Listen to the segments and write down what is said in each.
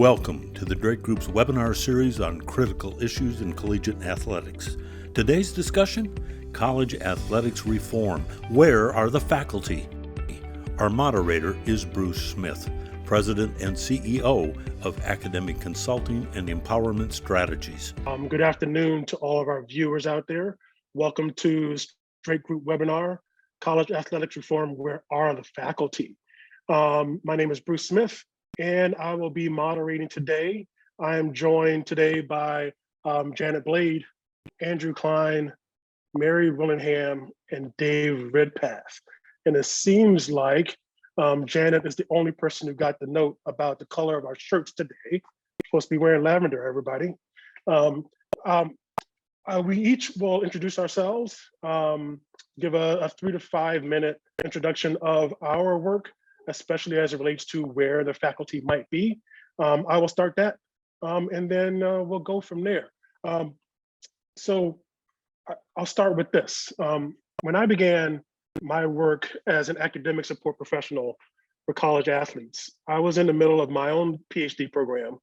Welcome to the Drake Group's webinar series on critical issues in collegiate athletics. Today's discussion, college athletics reform. Where are the faculty? Our moderator is Bruce Smith, President and CEO of Academic Consulting and Empowerment Strategies. Good afternoon to all of our viewers out there. Welcome to Drake Group webinar, College Athletics Reform, Where Are the Faculty? My name is Bruce Smith, and I will be moderating today. I am joined today by Janet Blade, Andrew Klein, Mary Willingham, and Dave Redpath. And it seems like Janet is the only person who got the note about the color of our shirts today. We're supposed to be wearing lavender, everybody. We each will introduce ourselves, give a 3 to 5 minute introduction of our work, especially as it relates to where the faculty might be. I will start that, and then we'll go from there. So I'll start with this. When I began my work as an academic support professional for college athletes, I was in the middle of my own PhD program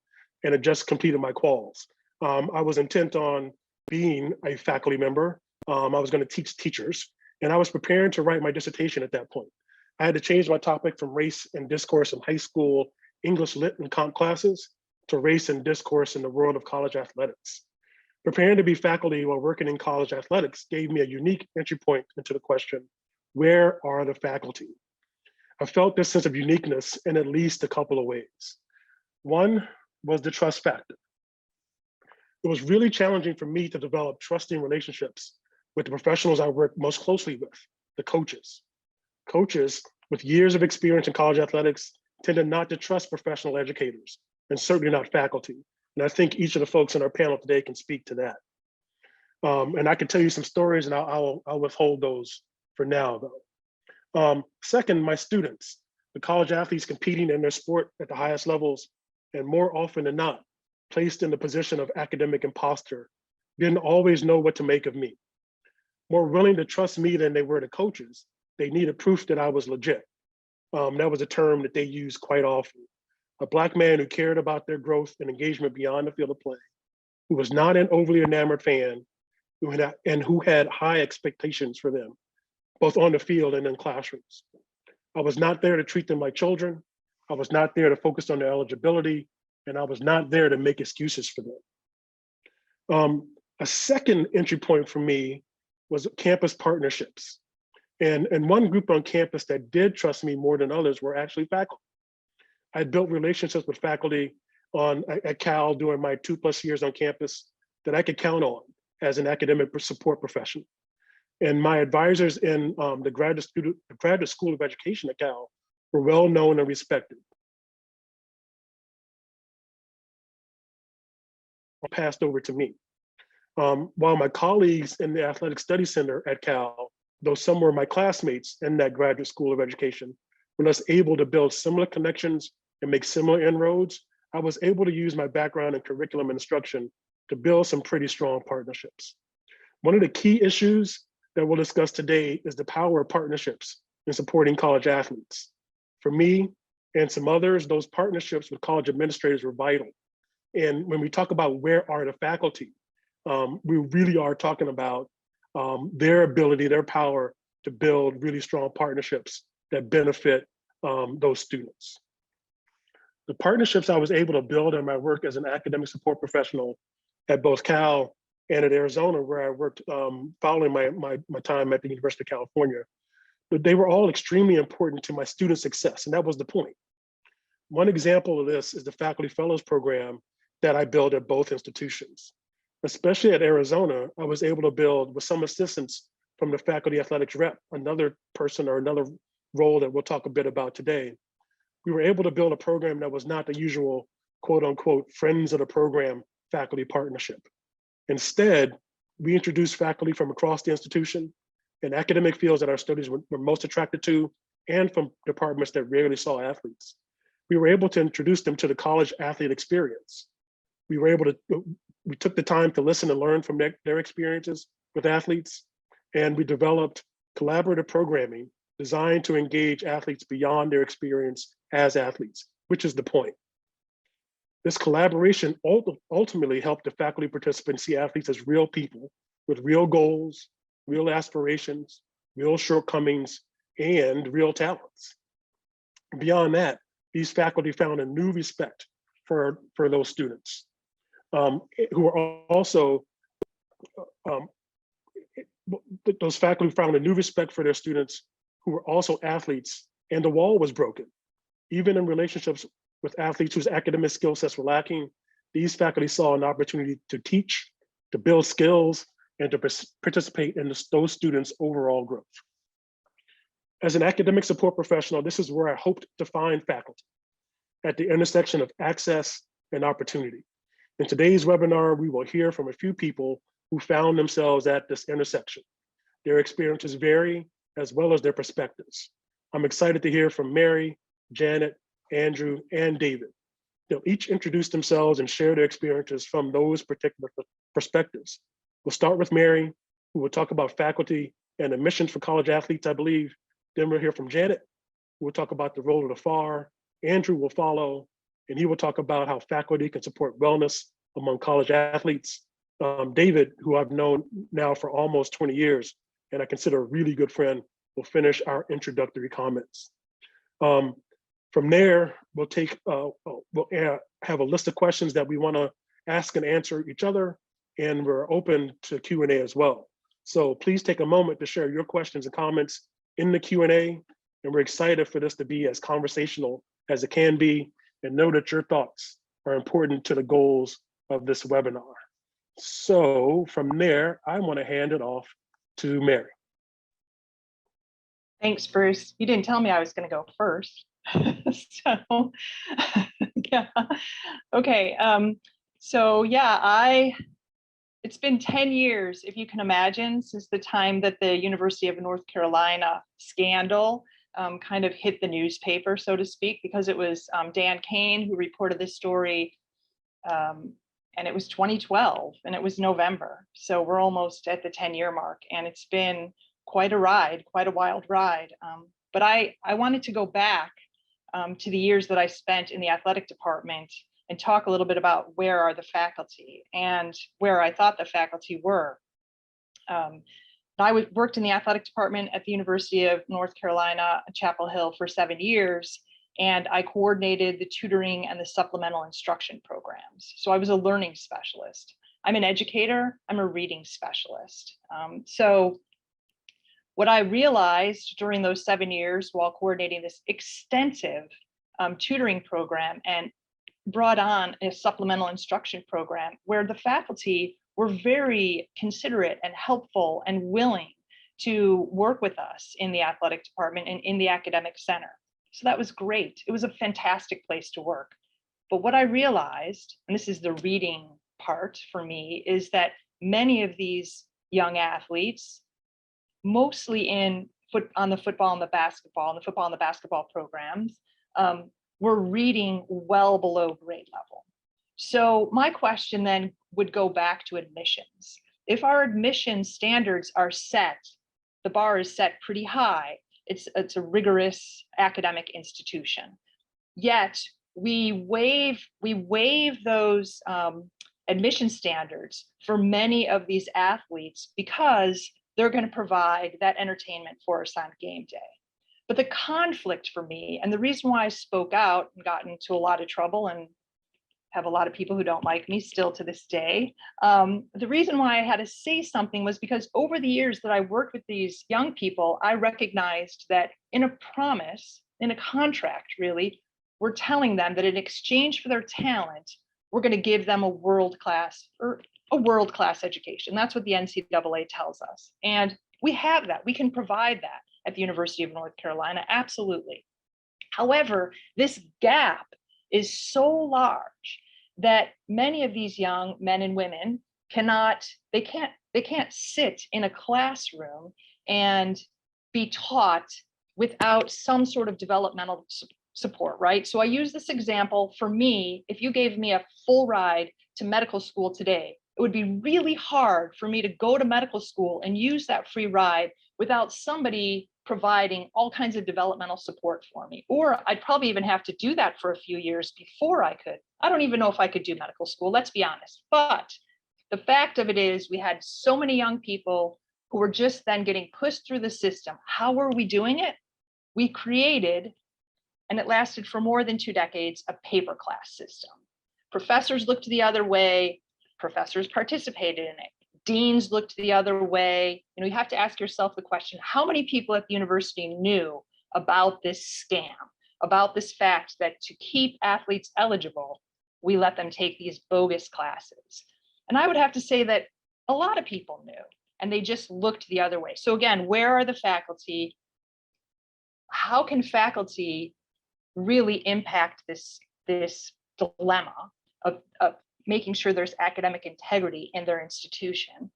and had just completed my quals. I was intent on being a faculty member. I was going to teach teachers, and I was preparing to write my dissertation at that point. I had to change my topic from race and discourse in high school English lit and comp classes to race and discourse in the world of college athletics. Preparing to be faculty while working in college athletics gave me a unique entry point into the question, where are the faculty? I felt this sense of uniqueness in at least a couple of ways. One was the trust factor. It was really challenging for me to develop trusting relationships with the professionals I work most closely with, the coaches. Coaches with years of experience in college athletics tended not to trust professional educators, and certainly not faculty. And I think each of the folks on our panel today can speak to that. And I can tell you some stories, and I'll withhold those for now, though. Second, my students, the college athletes competing in their sport at the highest levels, and more often than not, placed in the position of academic imposter, didn't always know what to make of me. More willing to trust me than they were the coaches, they needed proof that I was legit. That was a term that they used quite often. A Black man who cared about their growth and engagement beyond the field of play, who was not an overly enamored fan, who had high expectations for them, both on the field and in classrooms. I was not there to treat them like children. I was not there to focus on their eligibility, and I was not there to make excuses for them. A second entry point for me was campus partnerships. And one group on campus that did trust me more than others were actually faculty. I built relationships with faculty at Cal during my 2+ years on campus that I could count on as an academic support professional. And my advisors in the Graduate School of Education at Cal were well known and respected. Passed over to me. While my colleagues in the Athletic Studies Center at Cal, though some were my classmates in that Graduate School of Education, were less able to build similar connections and make similar inroads, I was able to use my background in curriculum instruction to build some pretty strong partnerships. One of the key issues that we'll discuss today is the power of partnerships in supporting college athletes. For me and some others, those partnerships with college administrators were vital. And when we talk about where are the faculty, we really are talking about their ability, their power to build really strong partnerships that benefit those students. The partnerships I was able to build in my work as an academic support professional at both Cal and at Arizona, where I worked following my time at the University of California, but they were all extremely important to my student success, and that was the point. One example of this is the Faculty Fellows Program that I built at both institutions. Especially at Arizona, I was able to build, with some assistance from the faculty athletics rep, another person or another role that we'll talk a bit about today. We were able to build a program that was not the usual quote unquote friends of the program faculty partnership. Instead, we introduced faculty from across the institution in academic fields that our studies were most attracted to, and from departments that rarely saw athletes. We were able to introduce them to the college athlete experience. We took the time to listen and learn from their experiences with athletes, and we developed collaborative programming designed to engage athletes beyond their experience as athletes, which is the point. This collaboration ultimately helped the faculty participants see athletes as real people with real goals, real aspirations, real shortcomings, and real talents. Beyond that, these faculty found a new respect for those students who are also, those faculty found a new respect for their students who were also athletes, and the wall was broken. Even in relationships with athletes whose academic skill sets were lacking, these faculty saw an opportunity to teach, to build skills, and to participate in those students' overall growth. As an academic support professional, this is where I hoped to find faculty, at the intersection of access and opportunity. In today's webinar, we will hear from a few people who found themselves at this intersection. Their experiences vary, as well as their perspectives. I'm excited to hear from Mary, Janet, Andrew, and David. They'll each introduce themselves and share their experiences from those particular perspectives. We'll start with Mary, who will talk about faculty and admissions for college athletes, I believe. Then we'll hear from Janet, who will talk about the role of the FAR. Andrew will follow, and he will talk about how faculty can support wellness among college athletes. David, who I've known now for almost 20 years, and I consider a really good friend, will finish our introductory comments. From there, we'll have a list of questions that we want to ask and answer each other, and we're open to Q&A as well. So please take a moment to share your questions and comments in the Q&A, and we're excited for this to be as conversational as it can be, and know that your thoughts are important to the goals of this webinar. So from there, I want to hand it off to Mary. Thanks, Bruce. You didn't tell me I was going to go first. So, yeah. Okay. It's been 10 years, if you can imagine, since the time that the University of North Carolina scandal kind of hit the newspaper, so to speak, because it was Dan Kane who reported this story, and it was 2012, and it was November. So we're almost at the 10-year mark, and it's been quite a ride, quite a wild ride. But I wanted to go back to the years that I spent in the athletic department and talk a little bit about where are the faculty and where I thought the faculty were. I worked in the athletic department at the University of North Carolina, Chapel Hill for 7 years, and I coordinated the tutoring and the supplemental instruction programs. So I was a learning specialist. I'm an educator, I'm a reading specialist. So what I realized during those 7 years while coordinating this extensive tutoring program and brought on a supplemental instruction program where the faculty were very considerate and helpful and willing to work with us in the athletic department and in the academic center. So that was great. It was a fantastic place to work. But what I realized, and this is the reading part for me, is that many of these young athletes, mostly on the football and the basketball programs, were reading well below grade level. So my question then would go back to admissions. If our admission standards are set, the bar is set pretty high. It's a rigorous academic institution. Yet we waive those admission standards for many of these athletes because they're going to provide that entertainment for us on game day. But the conflict for me, and the reason why I spoke out and got into a lot of trouble and have a lot of people who don't like me still to this day, the reason why I had to say something was because over the years that I worked with these young people, I recognized that in a promise, in a contract really, we're telling them that in exchange for their talent, we're going to give them a world-class education. That's what the NCAA tells us. And we have that. We can provide that at the University of North Carolina, absolutely. However, this gap is so large that many of these young men and women can't sit in a classroom and be taught without some sort of developmental support, right? So I use this example. For me, if you gave me a full ride to medical school today, it would be really hard for me to go to medical school and use that free ride without somebody providing all kinds of developmental support for me. Or I'd probably even have to do that for a few years before I could. I don't even know if I could do medical school, let's be honest. But the fact of it is we had so many young people who were just then getting pushed through the system. How were we doing it? We created, and it lasted for more than 2 decades, a paper class system. Professors looked the other way, professors participated in it. Deans looked the other way. You know, you have to ask yourself the question, how many people at the university knew about this scam, about this fact that to keep athletes eligible, we let them take these bogus classes? And I would have to say that a lot of people knew, and they just looked the other way. So again, where are the faculty? How can faculty really impact this dilemma of making sure there's academic integrity in their institution?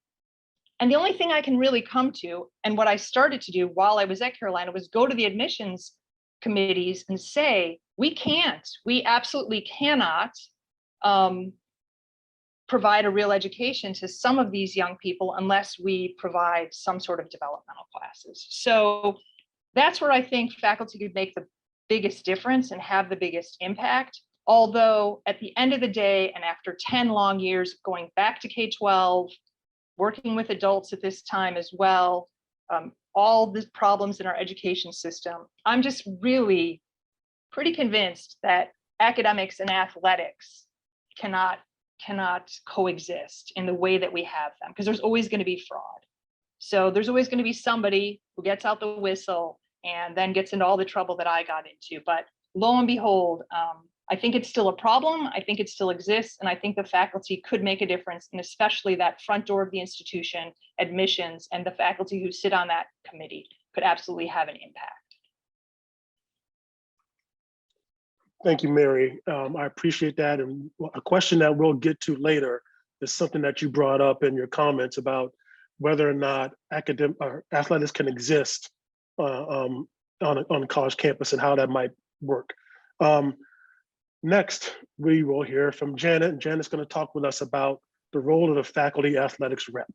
And the only thing I can really come to, and what I started to do while I was at Carolina, was go to the admissions committees and say, we absolutely cannot provide a real education to some of these young people unless we provide some sort of developmental classes. So that's where I think faculty could make the biggest difference and have the biggest impact. Although at the end of the day, and after 10 long years going back to K-12, working with adults at this time as well, all the problems in our education system, I'm just really pretty convinced that academics and athletics cannot coexist in the way that we have them, because there's always going to be fraud. So there's always going to be somebody who gets out the whistle and then gets into all the trouble that I got into. But lo and behold, I think it's still a problem. I think it still exists. And I think the faculty could make a difference, and especially that front door of the institution, admissions, and the faculty who sit on that committee could absolutely have an impact. Thank you, Mary. I appreciate that. And a question that we'll get to later is something that you brought up in your comments about whether or not academic or athletics can exist on a college campus and how that might work. Next, we will hear from Janet, and Janet's going to talk with us about the role of the faculty athletics rep.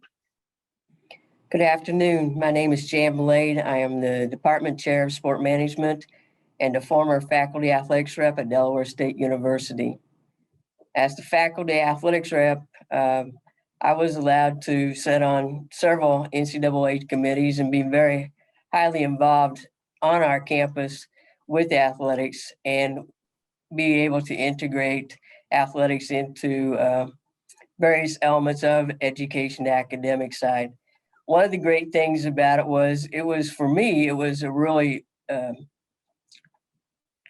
Good afternoon. My name is Jan Blade. I am the Department Chair of Sport Management and a former faculty athletics rep at Delaware State University. As the faculty athletics rep, I was allowed to sit on several NCAA committees and be very highly involved on our campus with athletics and be able to integrate athletics into various elements of education, the academic side. One of the great things about it was for me, it was a really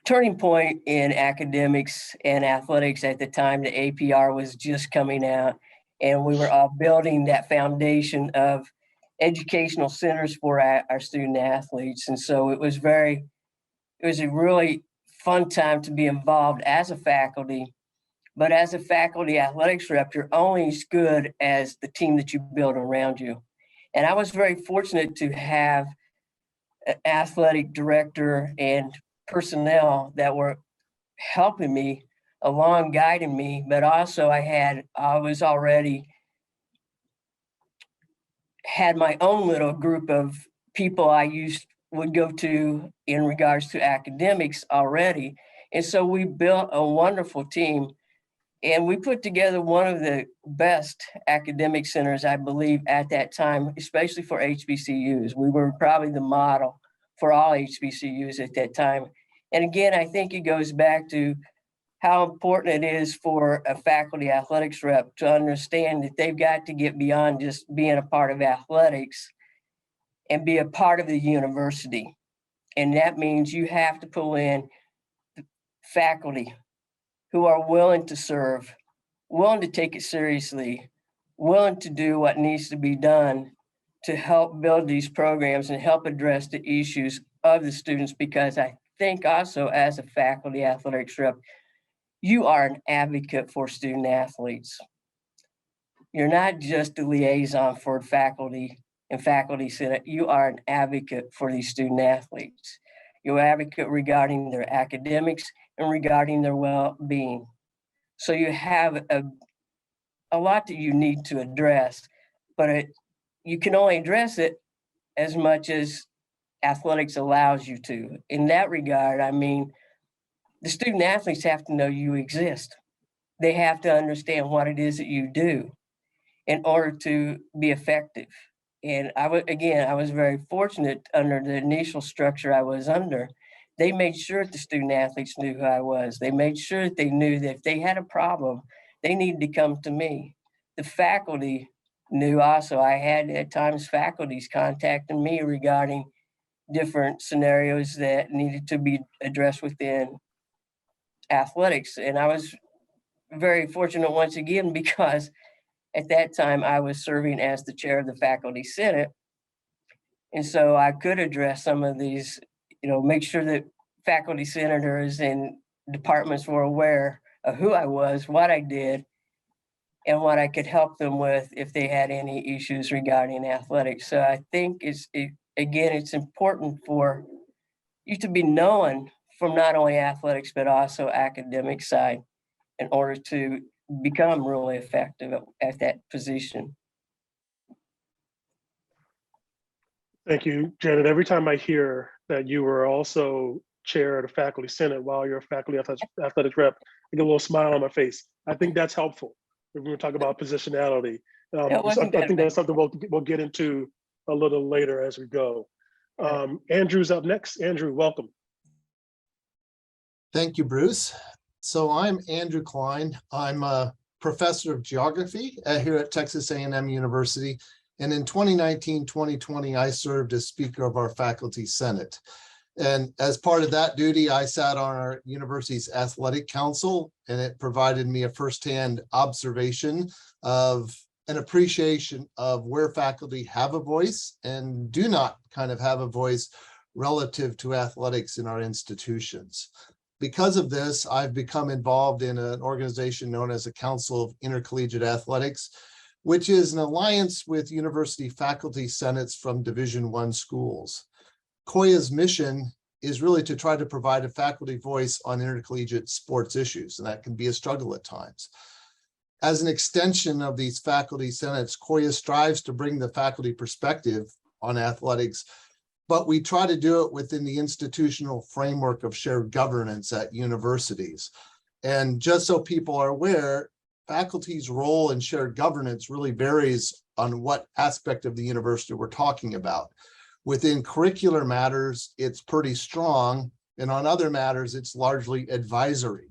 turning point in academics and athletics at the time. The APR was just coming out, and we were all building that foundation of educational centers for our student athletes. And so it was a really fun time to be involved as a faculty. But as a faculty athletics rep, you're only as good as the team that you build around you. And I was very fortunate to have an athletic director and personnel that were helping me along, guiding me, but also I was already had my own little group of people I would go to in regards to academics already. And so we built a wonderful team, and we put together one of the best academic centers, I believe, at that time, especially for HBCUs. We were probably the model for all HBCUs at that time. And again, I think it goes back to how important it is for a faculty athletics rep to understand that they've got to get beyond just being a part of athletics and be a part of the university. And that means you have to pull in faculty who are willing to serve, willing to take it seriously, willing to do what needs to be done to help build these programs and help address the issues of the students. Because I think also as a faculty athletics rep, you are an advocate for student athletes. You're not just a liaison for faculty and faculty senate. You are an advocate for these student athletes. You're an advocate regarding their academics and regarding their well-being. So you have a lot that you need to address, but you can only address it as much as athletics allows you to. In that regard, I mean, the student athletes have to know you exist. They have to understand what it is that you do in order to be effective. And I was very fortunate under the initial structure I was under. They made sure the student athletes knew who I was. They made sure that they knew that if they had a problem, they needed to come to me. The faculty knew also. I had at times faculties contacting me regarding different scenarios that needed to be addressed within athletics. And I was very fortunate once again because at that time I was serving as the chair of the faculty senate. And so I could address some of these, make sure that faculty senators and departments were aware of who I was, what I did, and what I could help them with if they had any issues regarding athletics. So I think it's important for you to be known from not only athletics, but also academic side in order to become really effective at that position. Thank you, Janet. Every time I hear that you were also chair of the faculty senate while you're a faculty athletics rep, I get a little smile on my face. I think that's helpful. We're going to talk about positionality. I think that's something we'll get into a little later as we go. Andrew's up next. Andrew, welcome. Thank you, Bruce. So I'm Andrew Klein. I'm a professor of geography here at Texas A&M University. And in 2019-2020, I served as speaker of our faculty senate. And as part of that duty, I sat on our university's athletic council, and it provided me a firsthand observation of an appreciation of where faculty have a voice and do not kind of have a voice relative to athletics in our institutions. Because of this, I've become involved in an organization known as the Council of Intercollegiate Athletics, which is an alliance with university faculty senates from Division I schools. COIA's mission is really to try to provide a faculty voice on intercollegiate sports issues, and that can be a struggle at times. As an extension of these faculty senates, COIA strives to bring the faculty perspective on athletics, but we try to do it within the institutional framework of shared governance at universities. And just so people are aware, faculty's role in shared governance really varies on what aspect of the university we're talking about. Within curricular matters, it's pretty strong, and on other matters, it's largely advisory.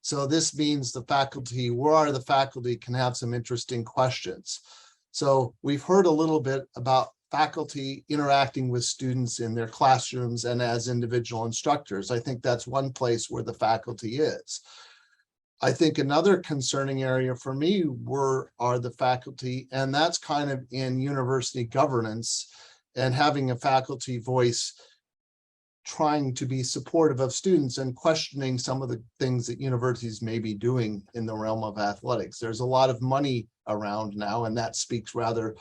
So this means the faculty, where the faculty can have some interesting questions. So we've heard a little bit about faculty interacting with students in their classrooms and as individual instructors. I think that's one place where the faculty is. I think another concerning area for me are the faculty, and that's kind of in university governance and having a faculty voice trying to be supportive of students and questioning some of the things that universities may be doing in the realm of athletics. There's a lot of money around now, and that speaks rather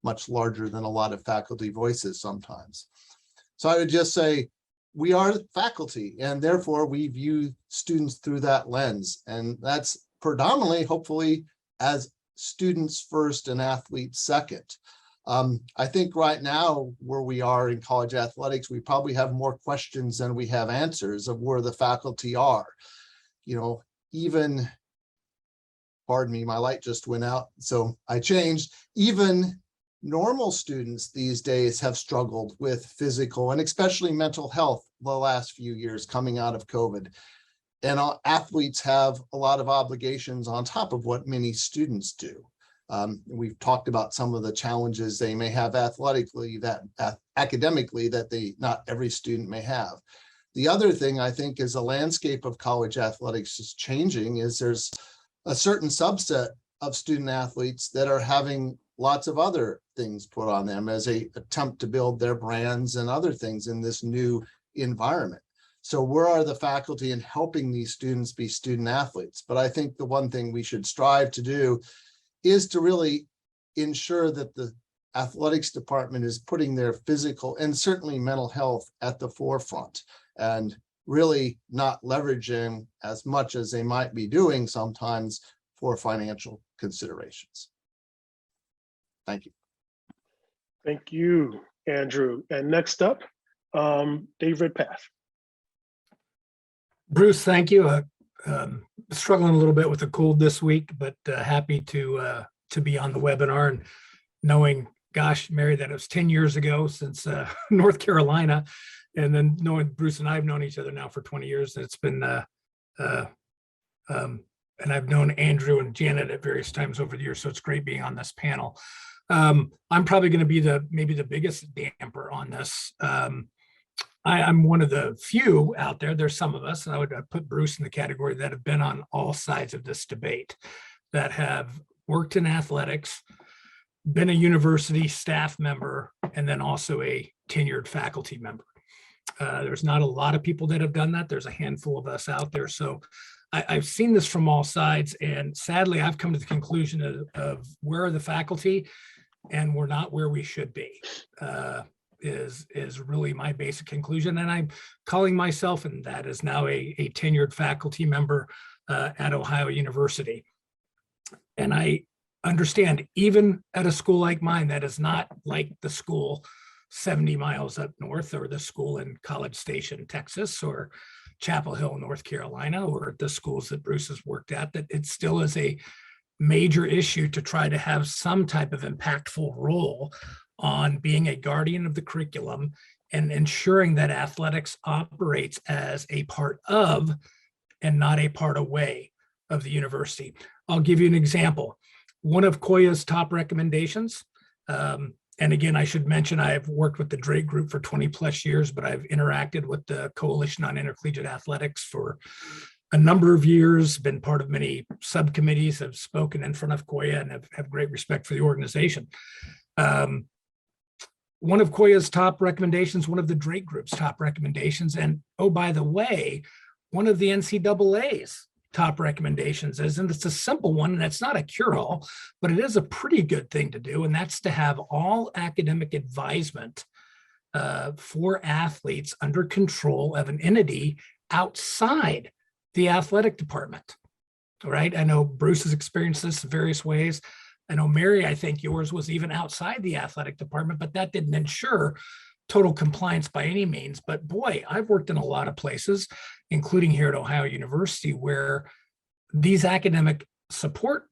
much larger than a lot of faculty voices sometimes. So I would just say, we are faculty, and therefore we view students through that lens. And that's predominantly, hopefully, as students first and athletes second. I think right now, where we are in college athletics, we probably have more questions than we have answers of where the faculty are. Even, pardon me, my light just went out, so I changed. Even normal students these days have struggled with physical and especially mental health the last few years coming out of COVID. And athletes have a lot of obligations on top of what many students do. We've talked about some of the challenges they may have athletically, that academically, that not every student may have. The other thing I think is the landscape of college athletics is changing, is there's a certain subset of student athletes that are having lots of other things put on them as they attempt to build their brands and other things in this new environment. So where are the faculty in helping these students be student athletes? But I think the one thing we should strive to do is to really ensure that the athletics department is putting their physical and certainly mental health at the forefront, and really not leveraging as much as they might be doing sometimes for financial considerations. Thank you. Thank you, Andrew. And next up, Dave Redpath. Bruce, thank you. Struggling a little bit with the cold this week, but happy to be on the webinar, and knowing, gosh, Mary, that it was 10 years ago since North Carolina, and then knowing Bruce and I have known each other now for 20 years. It's been, and I've known Andrew and Janet at various times over the years, so it's great being on this panel. I'm probably going to be maybe the biggest damper on this. I'm one of the few out there. There's some of us, and I would put Bruce in the category, that have been on all sides of this debate, that have worked in athletics, been a university staff member, and then also a tenured faculty member. There's not a lot of people that have done that. There's a handful of us out there. So I've seen this from all sides, and sadly, I've come to the conclusion of where are the faculty, and we're not where we should be. Is really my basic conclusion, and I'm calling myself, and that is now a tenured faculty member at Ohio University. And I understand, even at a school like mine, that is not like the school 70 miles up north, or the school in College Station, Texas, or Chapel Hill, North Carolina, or the schools that Bruce has worked at, that it still is a major issue to try to have some type of impactful role on being a guardian of the curriculum and ensuring that athletics operates as a part of, and not a part away of, the university. I'll give you an example. One of COIA's top recommendations, and again, I should mention, I've worked with the Drake Group for 20 plus years, but I've interacted with the Coalition on Intercollegiate Athletics for a number of years, been part of many subcommittees, have spoken in front of COIA, and have great respect for the organization. One of COIA's top recommendations, one of the Drake Group's top recommendations, and oh, by the way, one of the NCAA's top recommendations is, and it's a simple one, and it's not a cure-all, but it is a pretty good thing to do, and that's to have all academic advisement for athletes under control of an entity outside the athletic department. All right, I know Bruce has experienced this in various ways. I know, Mary, I think yours was even outside the athletic department, but that didn't ensure total compliance by any means. But boy, I've worked in a lot of places, including here at Ohio University, where these academic support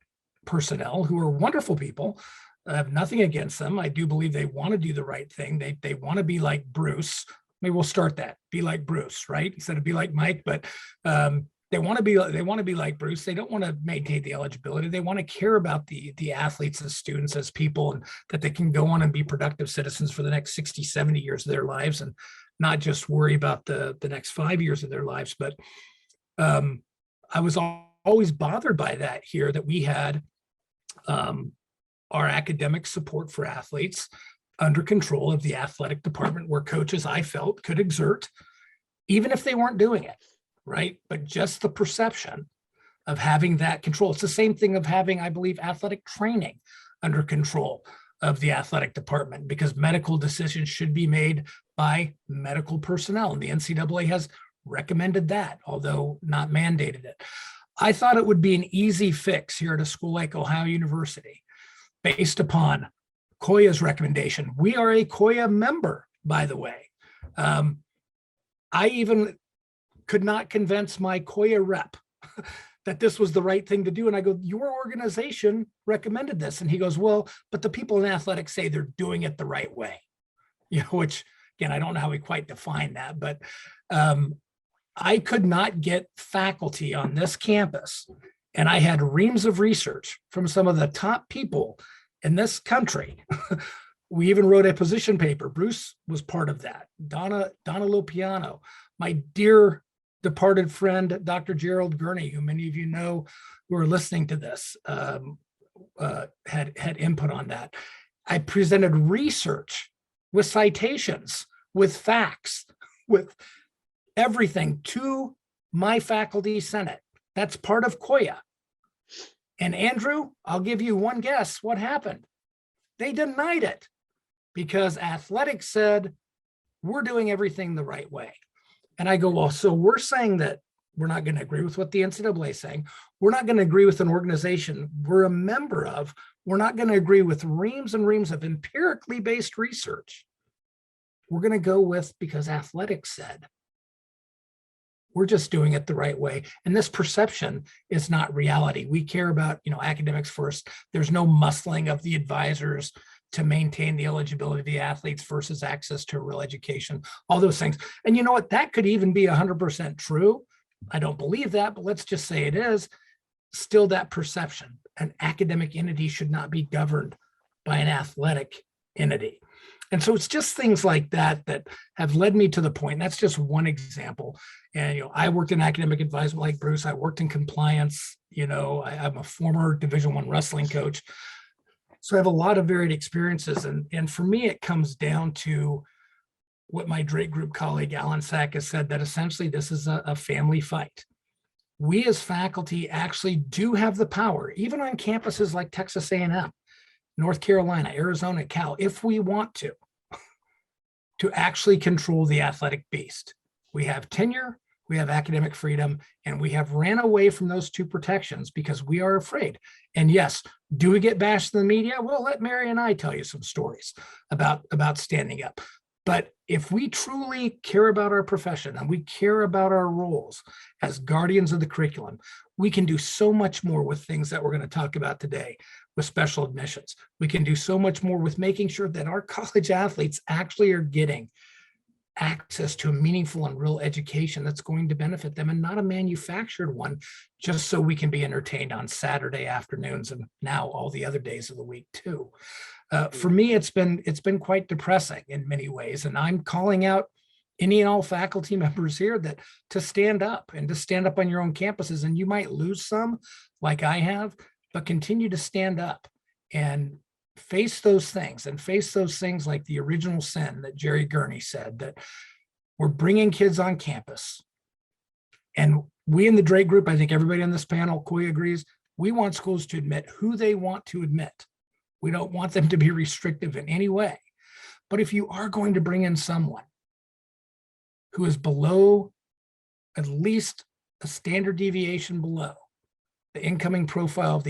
personnel, who are wonderful people, I have nothing against them. I do believe they want to do the right thing. They want to be like Bruce. Maybe we'll start that. Be like Bruce, right? Instead of be like Mike, but they want to be like Bruce. They don't want to maintain the eligibility. They want to care about the athletes as students, as people, and that they can go on and be productive citizens for the next 60, 70 years of their lives, and not just worry about the next 5 years of their lives. But I was always bothered by that here, that we had our academic support for athletes under control of the athletic department, where coaches, I felt, could exert, even if they weren't doing it. Right? But just the perception of having that control. It's the same thing of having, I believe, athletic training under control of the athletic department, because medical decisions should be made by medical personnel. And the NCAA has recommended that, although not mandated it. I thought it would be an easy fix here at a school like Ohio University, based upon COIA's recommendation. We are a COIA member, by the way. I even could not convince my COIA rep that this was the right thing to do. And I go, your organization recommended this. And he goes, well, but the people in athletics say they're doing it the right way. You know, which, again, I don't know how we quite define that, but I could not get faculty on this campus. And I had reams of research from some of the top people in this country. We even wrote a position paper. Bruce was part of that. Donna Lopiano, my dear departed friend, Dr. Gerald Gurney, who many of you know who are listening to this, had input on that. I presented research with citations, with facts, with everything to my faculty senate. That's part of COIA. And Andrew, I'll give you one guess what happened. They denied it, because athletics said, we're doing everything the right way. And I go, well, so we're saying that we're not going to agree with what the NCAA is saying. We're not going to agree with an organization we're a member of. We're not going to agree with reams and reams of empirically based research. we're going to go with because athletics said. We're just doing it the right way. And this perception is not reality. We care about, academics first. There's no muscling of the advisors to maintain the eligibility of the athletes versus access to real education, all those things. And you know what? That could even be 100% true. I don't believe that, but let's just say it is. Still that perception. An academic entity should not be governed by an athletic entity. And so it's just things like that that have led me to the point. That's just one example. And, I worked in academic advisement like Bruce. I worked in compliance. I'm a former Division I wrestling coach. So I have a lot of varied experiences. And for me, it comes down to what my Drake Group colleague, Alan Sack, has said, that essentially this is a family fight. We as faculty actually do have the power, even on campuses like Texas A&M, North Carolina, Arizona, Cal, if we want to actually control the athletic beast. We have tenure, we have academic freedom, and we have ran away from those two protections because we are afraid. And yes, do we get bashed in the media? Well, let Mary and I tell you some stories about standing up. But if we truly care about our profession and we care about our roles as guardians of the curriculum, we can do so much more with things that we're going to talk about today with special admissions. We can do so much more with making sure that our college athletes actually are getting access to a meaningful and real education that's going to benefit them, and not a manufactured one just so we can be entertained on Saturday afternoons and now all the other days of the week too. For me, it's been quite depressing in many ways, and I'm calling out any and all faculty members here that to stand up and to stand up on your own campuses. And you might lose some, like I have, but continue to stand up and face those things like the original sin that Jerry Gurney said, that we're bringing kids on campus. And we in the Drake Group, I think everybody on this panel, Coy agrees, we want schools to admit who they want to admit. We don't want them to be restrictive in any way. But if you are going to bring in someone who is below, at least a standard deviation below the incoming profile of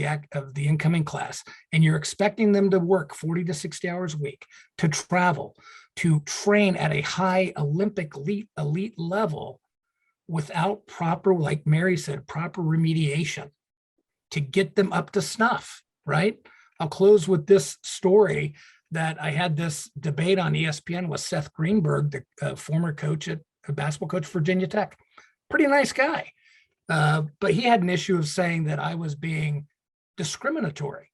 the incoming class, and you're expecting them to work 40 to 60 hours a week, to travel, to train at a high Olympic elite level without proper, like Mary said, proper remediation to get them up to snuff, right? I'll close with this story that I had this debate on ESPN with Seth Greenberg, the former basketball coach for Virginia Tech. Pretty nice guy. But he had an issue of saying that I was being discriminatory,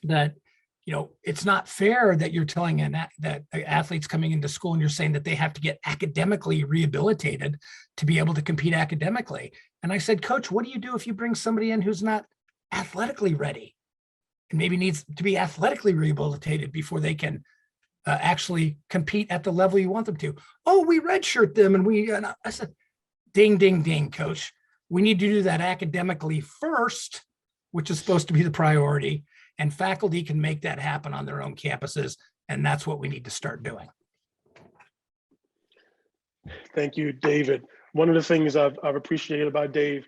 that, it's not fair that you're telling that athletes coming into school and you're saying that they have to get academically rehabilitated to be able to compete academically. And I said, Coach, what do you do if you bring somebody in who's not athletically ready and maybe needs to be athletically rehabilitated before they can actually compete at the level you want them to? Oh, we redshirt them. And I said, ding, ding, ding, Coach. We need to do that academically first, which is supposed to be the priority, and faculty can make that happen on their own campuses. And that's what we need to start doing. Thank you, David. One of the things I've appreciated about Dave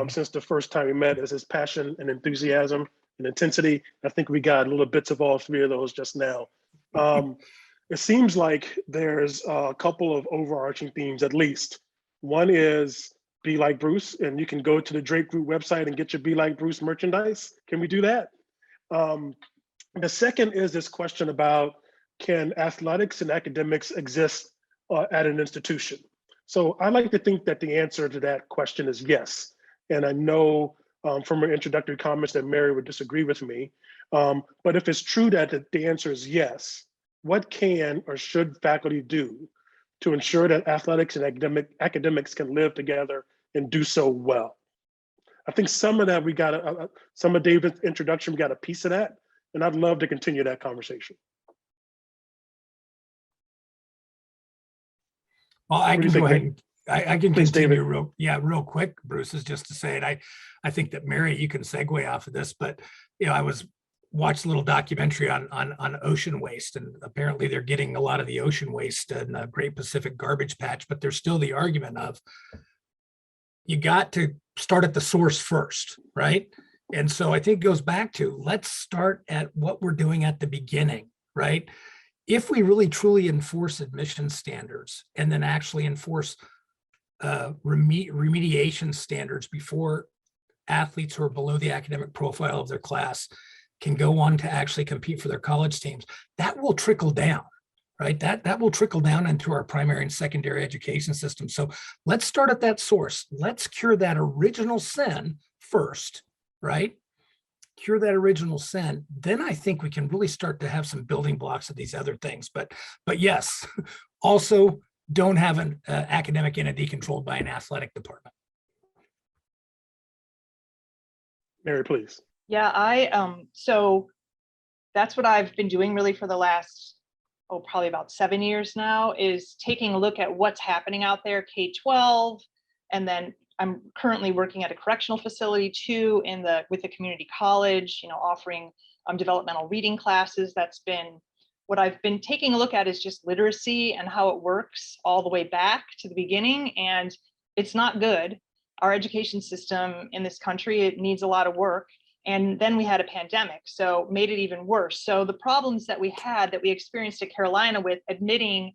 since the first time we met is his passion and enthusiasm and intensity. I think we got little bits of all three of those just now. It seems like there's a couple of overarching themes, at least. One is be like Bruce, and you can go to the Drake Group website and get your Be Like Bruce merchandise. Can we do that? The second is this question about, can athletics and academics exist at an institution? So I like to think that the answer to that question is yes. And I know from her introductory comments that Mary would disagree with me. But if it's true that the answer is yes, what can or should faculty do to ensure that athletics and academics can live together and do so well? I think some of that some of David's introduction, we got a piece of that, and I'd love to continue that conversation. Well, I can go ahead. I can Please, continue real quick, Bruce, is just to say it. I think that Mary, you can segue off of this, but I watched a little documentary on ocean waste, and apparently they're getting a lot of the ocean waste in the Great Pacific Garbage Patch, but there's still the argument of you got to start at the source first, right? And so I think it goes back to, let's start at what we're doing at the beginning, right? if we really truly enforce admission standards and then actually enforce remediation standards before athletes who are below the academic profile of their class can go on to actually compete for their college teams, that will trickle down, right? That will trickle down into our primary and secondary education system. So let's start at that source. Let's cure that original sin first, right? Cure that original sin. Then I think we can really start to have some building blocks of these other things. But yes, also don't have an academic entity controlled by an athletic department. Mary, please. Yeah, so that's what I've been doing really for the last, probably about 7 years now, is taking a look at what's happening out there, K-12, and then I'm currently working at a correctional facility too, with the community college, offering developmental reading classes. That's been what I've been taking a look at, is just literacy and how it works all the way back to the beginning. And it's not good. Our education system in this country, it needs a lot of work. And then we had a pandemic, so made it even worse. So the problems that we experienced at Carolina with admitting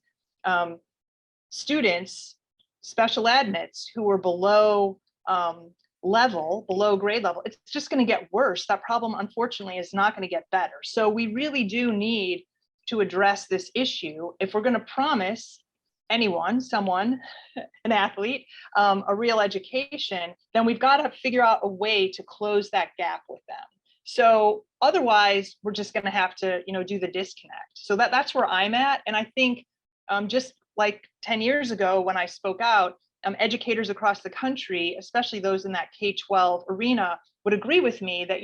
students, special admits who were below grade level, it's just going to get worse. That problem, unfortunately, is not going to get better. So we really do need to address this issue if we're going to promise someone, an athlete, a real education. Then we've got to figure out a way to close that gap with them. So otherwise, we're just going to have to, do the disconnect. So that's where I'm at. And I think just like 10 years ago when I spoke out, educators across the country, especially those in that K-12 arena, would agree with me that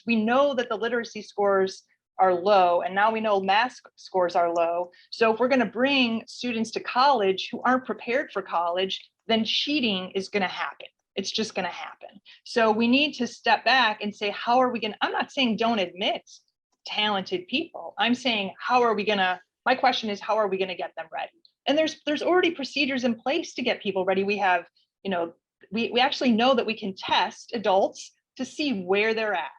we know that the literacy scores are low, and now we know math scores are low. So if we're going to bring students to college who aren't prepared for college, then cheating is going to happen. It's just going to happen. So we need to step back and say, how are we going to, I'm not saying don't admit talented people. I'm saying, my question is, how are we going to get them ready? And there's already procedures in place to get people ready. We have, we actually know that we can test adults to see where they're at.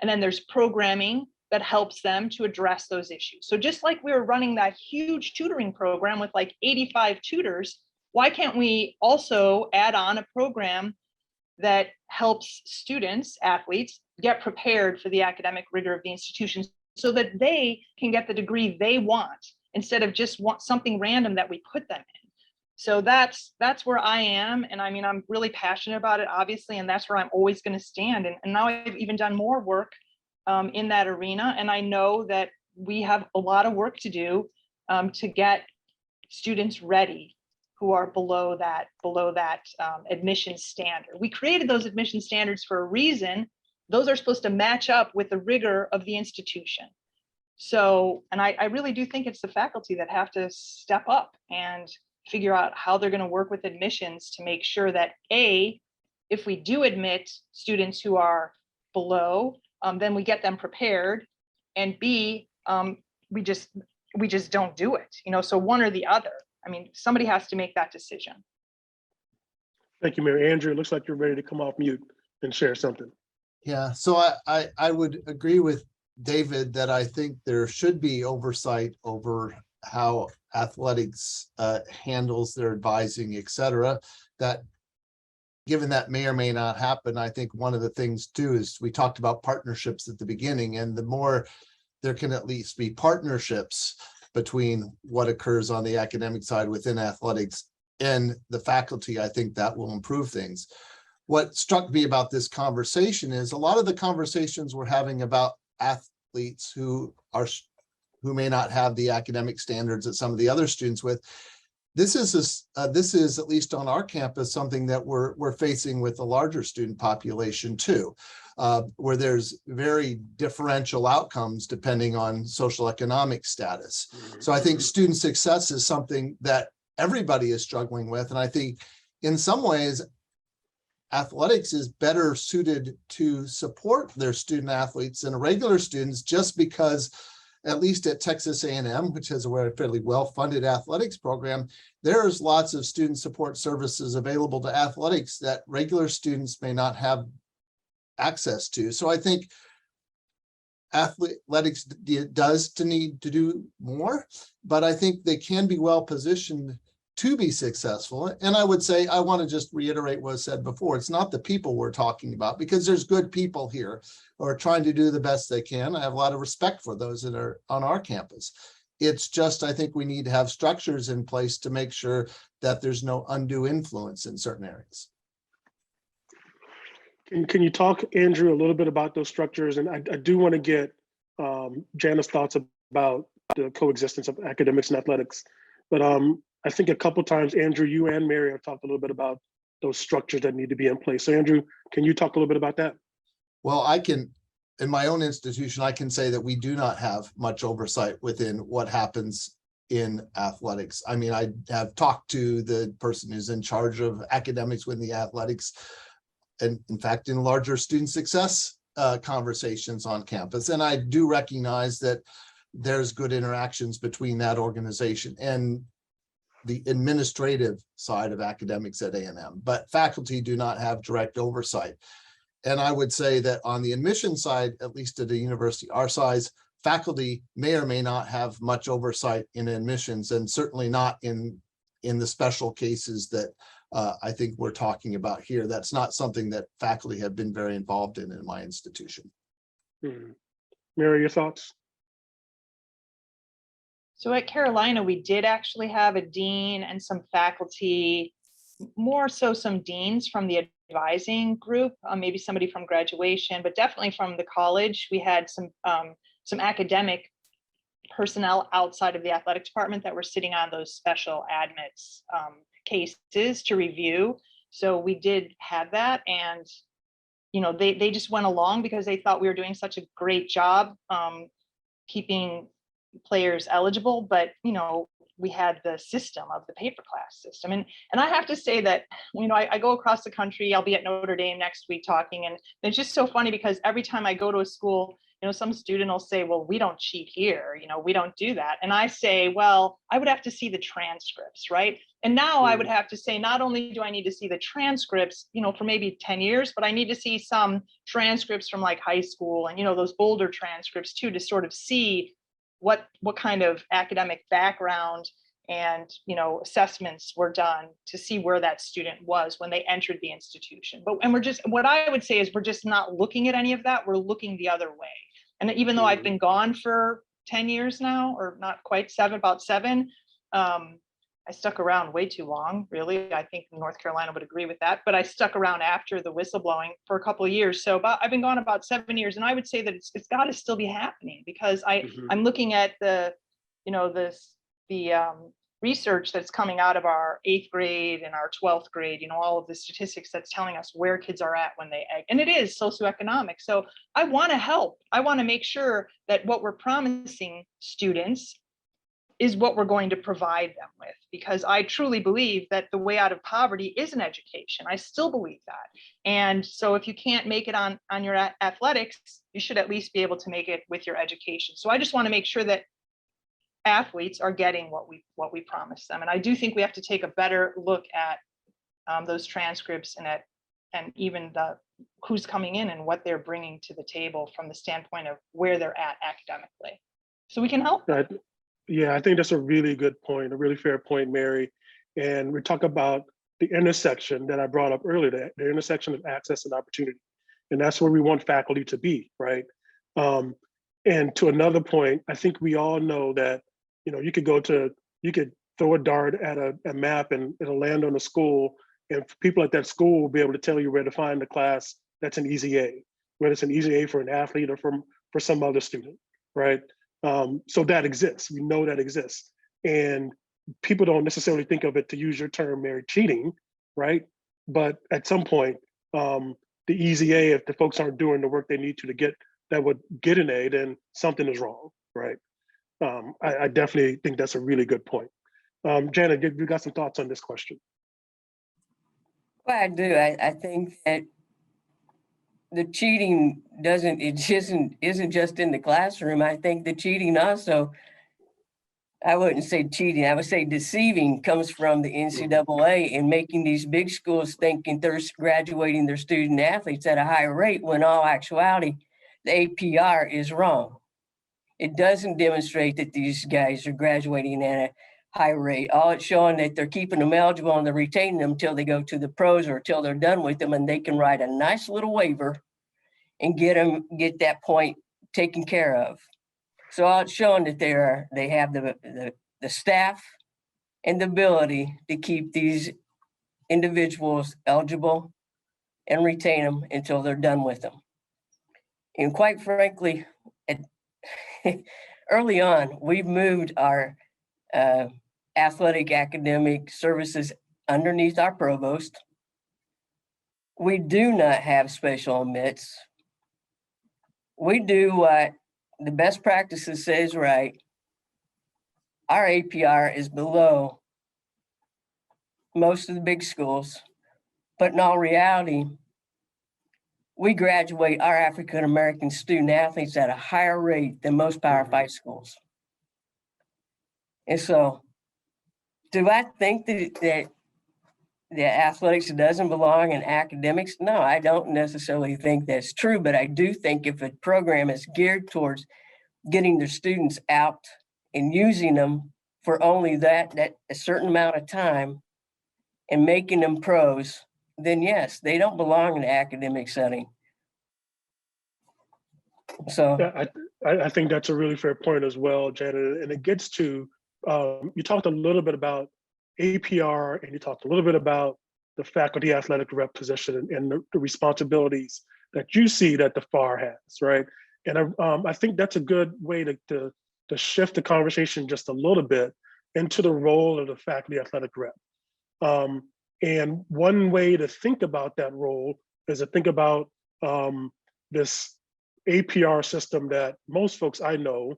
And then there's programming that helps them to address those issues. So just like we were running that huge tutoring program with like 85 tutors, why can't we also add on a program that helps students, athletes, get prepared for the academic rigor of the institution so that they can get the degree they want instead of just want something random that we put them in. So that's where I am. And I mean, I'm really passionate about it, obviously, and that's where I'm always going to stand. And now I've even done more work in that arena. And I know that we have a lot of work to do to get students ready who are below that admission standard. We created those admission standards for a reason. Those are supposed to match up with the rigor of the institution. So, and I really do think it's the faculty that have to step up and figure out how they're going to work with admissions to make sure that if we do admit students who are below, then we get them prepared, and B, we just don't do it. So one or the other. I mean, somebody has to make that decision. Thank you, Mary. Andrew, it looks like you're ready to come off mute and share something. Yeah, so I would agree with David that I think there should be oversight over how athletics handles their advising, et cetera. That given that may or may not happen, I think one of the things too is we talked about partnerships at the beginning, and the more there can at least be partnerships between what occurs on the academic side within athletics and the faculty, I think that will improve things. What struck me about this conversation is a lot of the conversations we're having about athletes who may not have the academic standards that some of the other students with. This is at least on our campus something that we're facing with a larger student population too, where there's very differential outcomes depending on social economic status. So I think student success is something that everybody is struggling with, and I think in some ways athletics is better suited to support their student athletes than regular students, just because at least at Texas A&M, which has a fairly well-funded athletics program, there's lots of student support services available to athletics that regular students may not have access to. So I think athletics does to need to do more, but I think they can be well positioned to be successful. And I would say, I want to just reiterate what I said before. It's not the people we're talking about, because there's good people here who are trying to do the best they can. I have a lot of respect for those that are on our campus. It's just, I think we need to have structures in place to make sure that there's no undue influence in certain areas. Can you talk, Andrew, a little bit about those structures? And I do want to get Jana's thoughts about the coexistence of academics and athletics. But I think a couple times, Andrew, you and Mary have talked a little bit about those structures that need to be in place. So Andrew, can you talk a little bit about that? Well, I can, in my own institution, I can say that we do not have much oversight within what happens in athletics. I mean, I have talked to the person who's in charge of academics within the athletics, and in fact, in larger student success conversations on campus. And I do recognize that there's good interactions between that organization and the administrative side of academics at A&M, but faculty do not have direct oversight. And I would say that on the admission side, at least at a university our size, faculty may or may not have much oversight in admissions, and certainly not in the special cases that I think we're talking about here. That's not something that faculty have been very involved in my institution. Mary, your thoughts? So at Carolina, we did actually have a dean and some faculty, more so some deans from the advising group, maybe somebody from graduation, but definitely from the college. We had some academic personnel outside of the athletic department that were sitting on those special admits cases to review. So we did have that, and they just went along because they thought we were doing such a great job keeping players eligible. But we had the system of the paper class system, and I have to say that I go across the country. I'll be at Notre Dame next week talking, and it's just so funny because every time I go to a school, some student will say, well, we don't cheat here, we don't do that. And I say, well, I would have to see the transcripts, right? And now I would have to say, not only do I need to see the transcripts, for maybe 10 years, but I need to see some transcripts from like high school and, those older transcripts too, to sort of see what kind of academic background and assessments were done to see where that student was when they entered the institution. What I would say is we're just not looking at any of that. We're looking the other way. And even though I've been gone for 10 years now, or not quite about seven, I stuck around way too long, really. I think North Carolina would agree with that, but I stuck around after the whistleblowing for a couple of years. So I've been gone about 7 years, and I would say that it's got to still be happening, because I'm looking at the research that's coming out of our 8th grade and our 12th grade, all of the statistics that's telling us where kids are at when they egg. And it is socioeconomic. So I want to help. I want to make sure that what we're promising students is what we're going to provide them with, because I truly believe that the way out of poverty is an education. I still believe that. And so if you can't make it on your athletics, you should at least be able to make it with your education. So I just want to make sure that athletes are getting what we promised them. And I do think we have to take a better look at those transcripts and even the who's coming in and what they're bringing to the table from the standpoint of where they're at academically, so we can help them. Yeah, I think that's a really good point, a really fair point, Mary. And we talk about the intersection that I brought up earlier, the intersection of access and opportunity. And that's where we want faculty to be, right? And to another point, I think we all know that, you could throw a dart at a map and it'll land on a school, and people at that school will be able to tell you where to find the class that's an easy A, whether it's an easy A for an athlete or for some other student, right? So that exists. We know that exists. And people don't necessarily think of it, to use your term, Mary, cheating, right? But at some point, the easy A, if the folks aren't doing the work they need to get that would get an A, then something is wrong, right? I definitely think that's a really good point. Janet, you got some thoughts on this question? Well, I do. I think that the cheating isn't just in the classroom. I think the cheating also, I wouldn't say cheating, I would say deceiving, comes from the NCAA and making these big schools thinking they're graduating their student athletes at a higher rate, when in all actuality, the APR is wrong. It doesn't demonstrate that these guys are graduating at a high rate. All it's showing that they're keeping them eligible and they're retaining them until they go to the pros or until they're done with them, and they can write a nice little waiver and get that point taken care of. So all it's showing that they have the staff and the ability to keep these individuals eligible and retain them until they're done with them. And quite frankly, early on, we've moved our athletic academic services underneath our provost. We do not have special admits. We do what the best practices says right. Our APR is below most of the big schools, but in all reality, we graduate our African-American student athletes at a higher rate than most Power 5 schools. And so, do I think that athletics doesn't belong in academics? No, I don't necessarily think that's true, but I do think if a program is geared towards getting their students out and using them for only that a certain amount of time and making them pros, then yes, they don't belong in the academic setting. So yeah, I think that's a really fair point as well, Janet. And it gets to, you talked a little bit about APR and you talked a little bit about the faculty athletic rep position and the responsibilities that you see that the FAR has, right? And I think that's a good way to shift the conversation just a little bit into the role of the faculty athletic rep. And one way to think about that role is to think about this APR system that most folks I know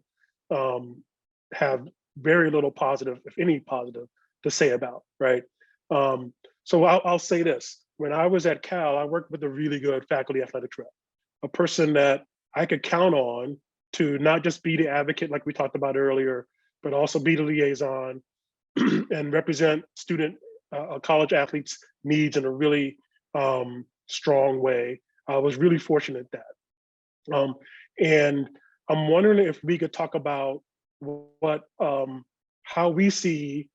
have very little positive, if any positive, to say about, right? So I'll say this. When I was at Cal, I worked with a really good faculty athletics rep, a person that I could count on to not just be the advocate like we talked about earlier, but also be the liaison and represent student college athletes' needs in a really strong way. I was really fortunate that. And I'm wondering if we could talk about how we see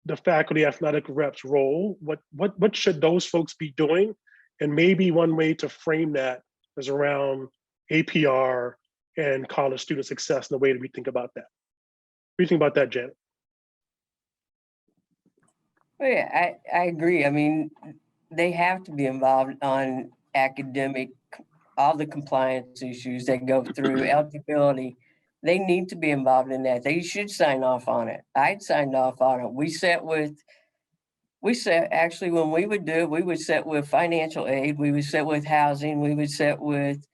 the faculty athletic reps role. What should those folks be doing? And maybe one way to frame that is around APR and college student success and the way that we think about that. What do you think about that, Janet? well, yeah, I agree. I mean, they have to be involved on academic, all the compliance issues that go through eligibility. They need to be involved in that. They should sign off on it. I'd signed off on it. We sat actually when we would do it, we would sit with financial aid, we would sit with housing, we would sit with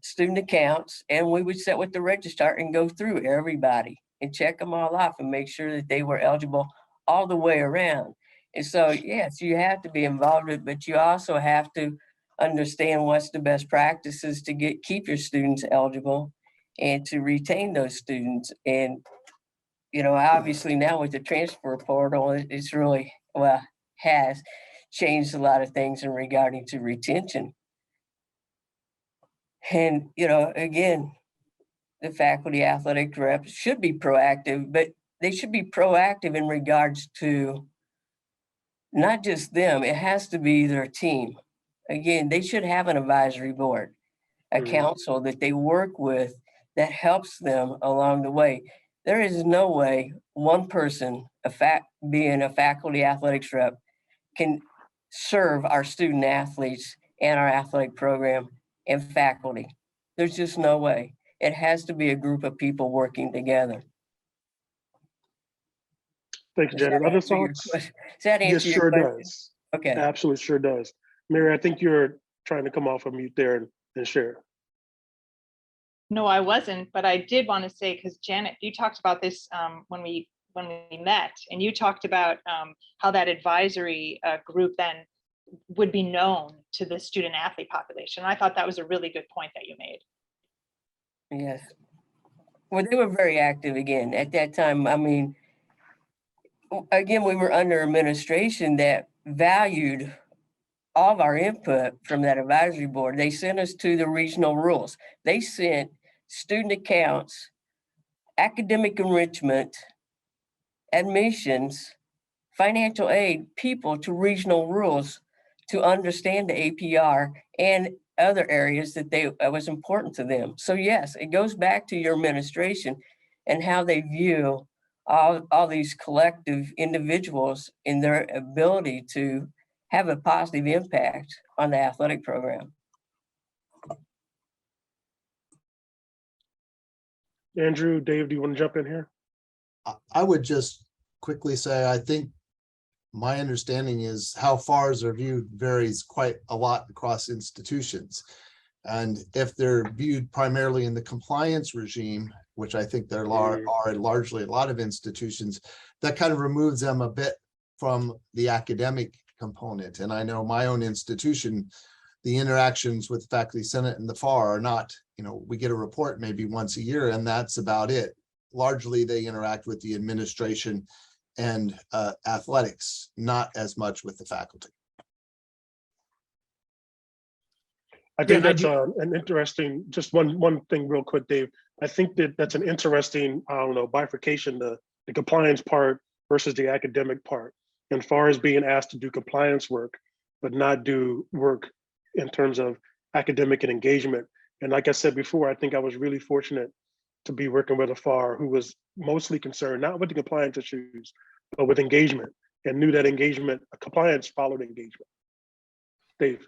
student accounts, and we would sit with the registrar and go through everybody and check them all off and make sure that they were eligible all the way around. And so, yes, you have to be involved with it, but you also have to understand what's the best practices to keep your students eligible and to retain those students. And, you know, obviously now with the transfer portal, it's really, well, has changed a lot of things in regarding to retention. And, you know, again, the faculty athletic reps should be proactive, but they should be proactive in regards to not just them, it has to be their team. Again, they should have an advisory board, a council that they work with that helps them along the way. There is no way one person, being a faculty athletics rep, can serve our student athletes and our athletic program and faculty. There's just no way. It has to be a group of people working together. Thanks, Janet. Other thoughts? Does that answer Yes, your sure question? does. Okay. Absolutely sure does. Mary, I think you're trying to come off of mute there and share. No, I wasn't, but I did want to say, because Janet, you talked about this when we met, and you talked about how that advisory group then would be known to the student athlete population. I thought that was a really good point that you made. Yes. Well, they were very active again at that time. I mean, again, we were under administration that valued all of our input from that advisory board. They sent us to the regional rules. They sent student accounts, academic enrichment, admissions, financial aid people to regional rules to understand the APR and other areas that was important to them. So yes, it goes back to your administration and how they view all these collective individuals in their ability to have a positive impact on the athletic program. Andrew, Dave, do you want to jump in here? I would just quickly say, I think my understanding is how FARs are viewed varies quite a lot across institutions. And if they're viewed primarily in the compliance regime, which I think there are largely a lot of institutions, that kind of removes them a bit from the academic component. And I know my own institution, the interactions with the faculty senate and the FAR are not, we get a report maybe once a year and that's about it. Largely they interact with the administration and athletics, not as much with the faculty. I think that's an interesting, just one thing real quick, Dave. I think that's an interesting, bifurcation, the compliance part versus the academic part. And far as being asked to do compliance work, but not do work in terms of academic and engagement. And like I said before, I think I was really fortunate to be working with a FAR who was mostly concerned, not with the compliance issues, but with engagement, and knew that engagement, compliance followed engagement. Dave.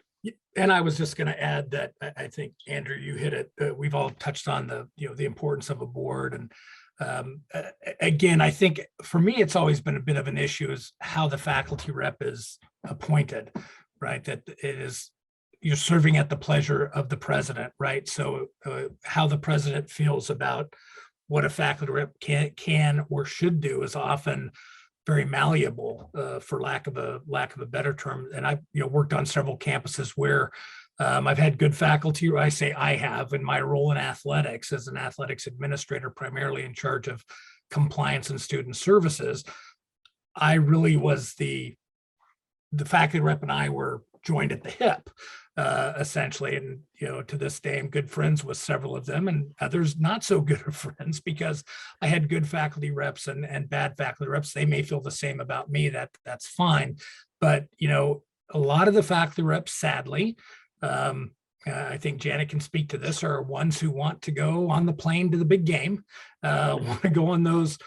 And I was just going to add that I think, Andrew, you hit it. We've all touched on the importance of a board. And again, I think for me, it's always been a bit of an issue is how the faculty rep is appointed, right? That you're serving at the pleasure of the president, right? So how the president feels about what a faculty rep can or should do is often very malleable, for lack of a better term. And I've worked on several campuses where I've had good faculty, or I say I have, in my role in athletics as an athletics administrator, primarily in charge of compliance and student services. I really was the faculty rep, and I were joined at the hip, essentially. And to this day, I'm good friends with several of them, and others not so good of friends, because I had good faculty reps and bad faculty reps. They may feel the same about me. That's fine. But a lot of the faculty reps, sadly, I think Janet can speak to this, are ones who want to go on the plane to the big game, want to go on those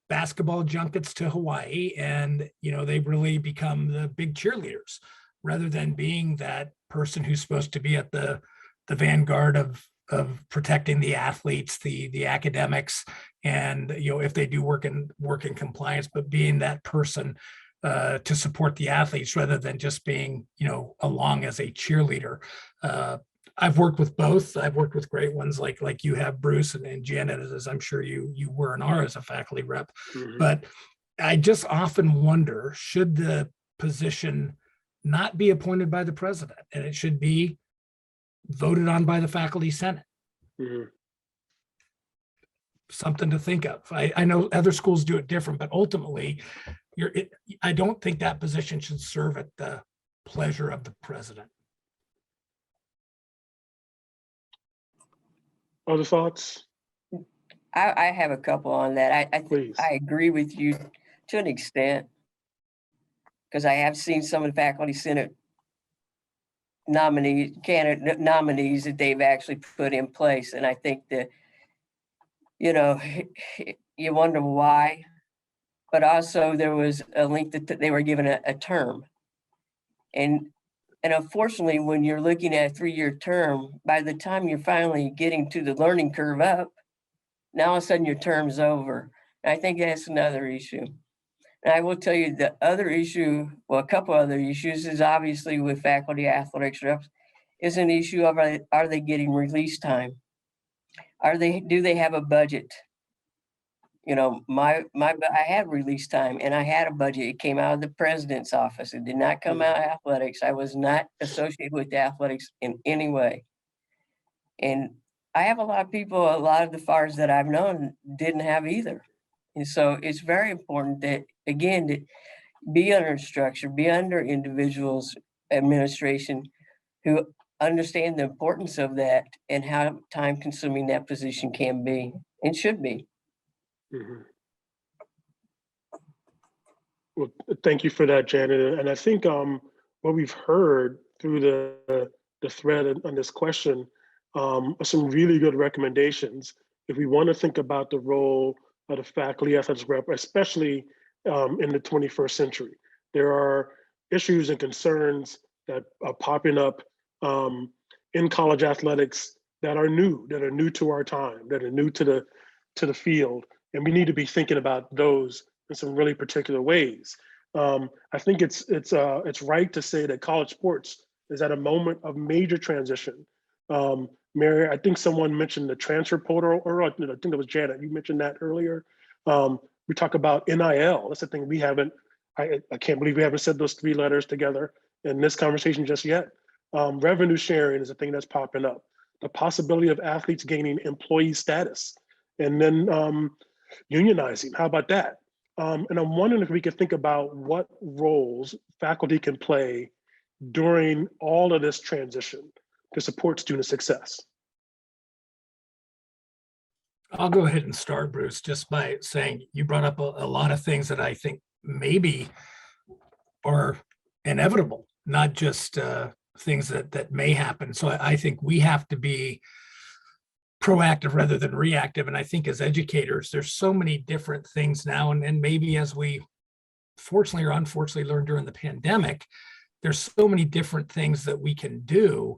basketball junkets to Hawaii, and they really become the big cheerleaders rather than being that person who's supposed to be at the vanguard of protecting the athletes, the academics, and if they do work in compliance, but being that person to support the athletes rather than just being along as a cheerleader. I've worked with both. I've worked with great ones like you have, Bruce, and Janet, as I'm sure you were and are as a faculty rep. Mm-hmm. But I just often wonder, should the position not be appointed by the president, and it should be voted on by the faculty senate? Mm-hmm. Something to think of. I know other schools do it different, but ultimately, I don't think that position should serve at the pleasure of the president. Other thoughts? I have a couple on that. I agree with you to an extent, because I have seen some of the faculty senate candidate nominees that they've actually put in place, and I think that you wonder why. But also there was a link that they were given a term, and unfortunately, when you're looking at a 3-year term, by the time you're finally getting to the learning curve up, now all of a sudden your term's over. And I think that's another issue. And I will tell you the other issue, well, a couple other issues, is obviously with faculty athletics reps, is an issue of are they getting release time? Do they have a budget? I had release time and I had a budget. It came out of the president's office. It did not come out of athletics. I was not associated with athletics in any way. And I have a lot of the FARs that I've known didn't have either. And so it's very important that, again, to be under structure, be under individuals administration who understand the importance of that and how time consuming that position can be and should be. Mhm. Well, thank you for that, Janet. And I think what we've heard through the thread on this question are some really good recommendations if we want to think about the role of the faculty athletics rep, especially in the 21st century. There are issues and concerns that are popping up in college athletics that are new to our time, that are new to the field, and we need to be thinking about those in some really particular ways. I think it's right to say that college sports is at a moment of major transition. Mary, I think someone mentioned the transfer portal, or I think it was Janet, you mentioned that earlier. We talk about NIL, that's the thing we haven't, I can't believe we haven't said those three letters together in this conversation just yet. Revenue sharing is a thing that's popping up. The possibility of athletes gaining employee status, and then unionizing, how about that? And I'm wondering if we could think about what roles faculty can play during all of this transition to support student success. I'll go ahead and start, Bruce, just by saying you brought up a lot of things that I think maybe are inevitable, not just things that may happen. So I think we have to be proactive rather than reactive. And I think as educators, there's so many different things now. And maybe as we fortunately or unfortunately learned during the pandemic, there's so many different things that we can do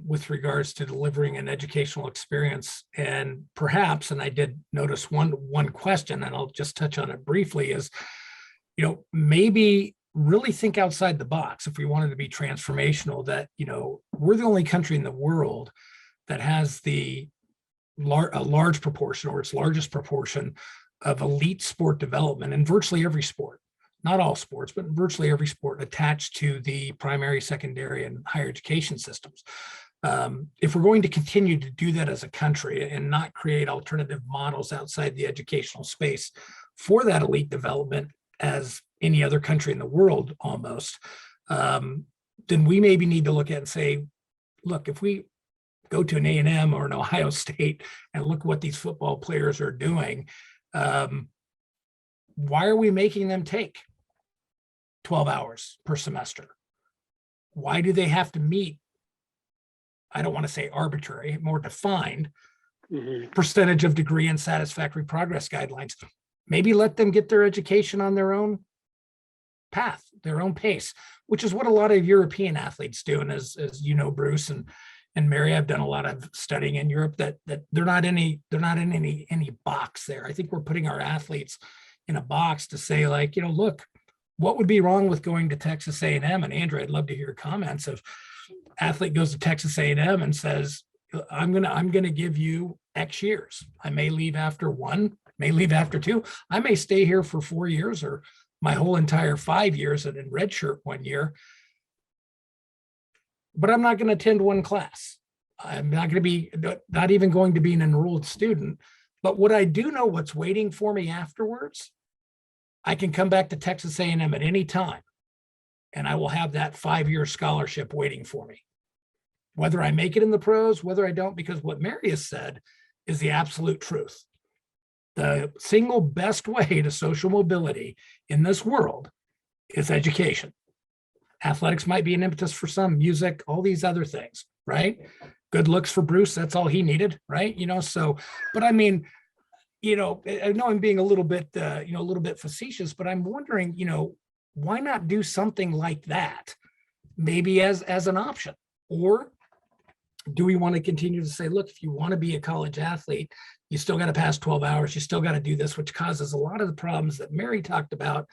with regards to delivering an educational experience. And perhaps, and I did notice one question, and I'll just touch on it briefly, is, maybe really think outside the box if we wanted to be transformational, that, we're the only country in the world that has a large proportion, or its largest proportion, of elite sport development in virtually every sport. Not all sports, but virtually every sport attached to the primary, secondary, and higher education systems. If we're going to continue to do that as a country and not create alternative models outside the educational space for that elite development, as any other country in the world almost, then we maybe need to look at and say, look, if we go to an A&M or an Ohio State and look what these football players are doing, why are we making them take 12 hours per semester? Why do they have to meet, I don't want to say arbitrary, more defined percentage of degree and satisfactory progress guidelines? Maybe let them get their education on their own path, their own pace, which is what a lot of European athletes do. And as you know, Bruce and Mary, I've done a lot of studying in Europe, that they're not in any box there. I think we're putting our athletes in a box to say, like, look, what would be wrong with going to Texas A&M? And Andrew, I'd love to hear your comments. If athlete goes to Texas A&M and says, I'm gonna give you X years. I may leave after 1, may leave after 2. I may stay here for 4 years, or my whole entire 5 years, and in redshirt 1 year. But I'm not going to attend one class. I'm not even going to be an enrolled student. But what I do know, what's waiting for me afterwards, I can come back to Texas A&M at any time, and I will have that 5-year scholarship waiting for me. Whether I make it in the pros, whether I don't, because what Mary has said is the absolute truth. The single best way to social mobility in this world is education. Athletics might be an impetus for some, music, all these other things, right? Good looks for Bruce, that's all he needed, right? So, but I mean, I know I'm being a little bit facetious, but I'm wondering, why not do something like that, maybe as an option? Or do we want to continue to say, look, if you want to be a college athlete, you still got to pass 12 hours, you still got to do this, which causes a lot of the problems that Mary talked about.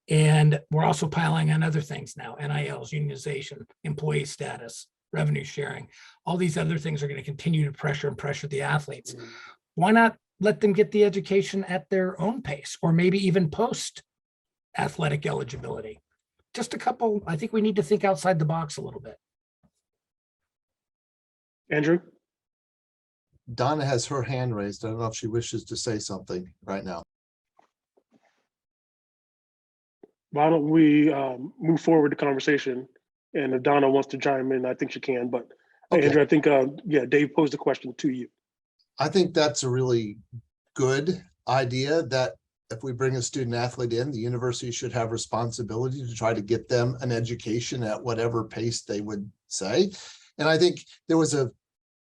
And we're also piling on other things now: NILs, unionization, employee status, revenue sharing. All these other things are going to continue to pressure the athletes. Why not let them get the education at their own pace, or maybe even post athletic eligibility? Just a couple. I think we need to think outside the box a little bit. Andrew? Donna has her hand raised. I don't know if she wishes to say something right now. Why don't we move forward the conversation And if Donna wants to chime in, I think she can. But Okay. Andrew, I think, yeah, Dave posed a question to you. I think that's a really good idea that if we bring a student athlete in, the university should have responsibility to try to get them an education at whatever pace they would say. And I think there was a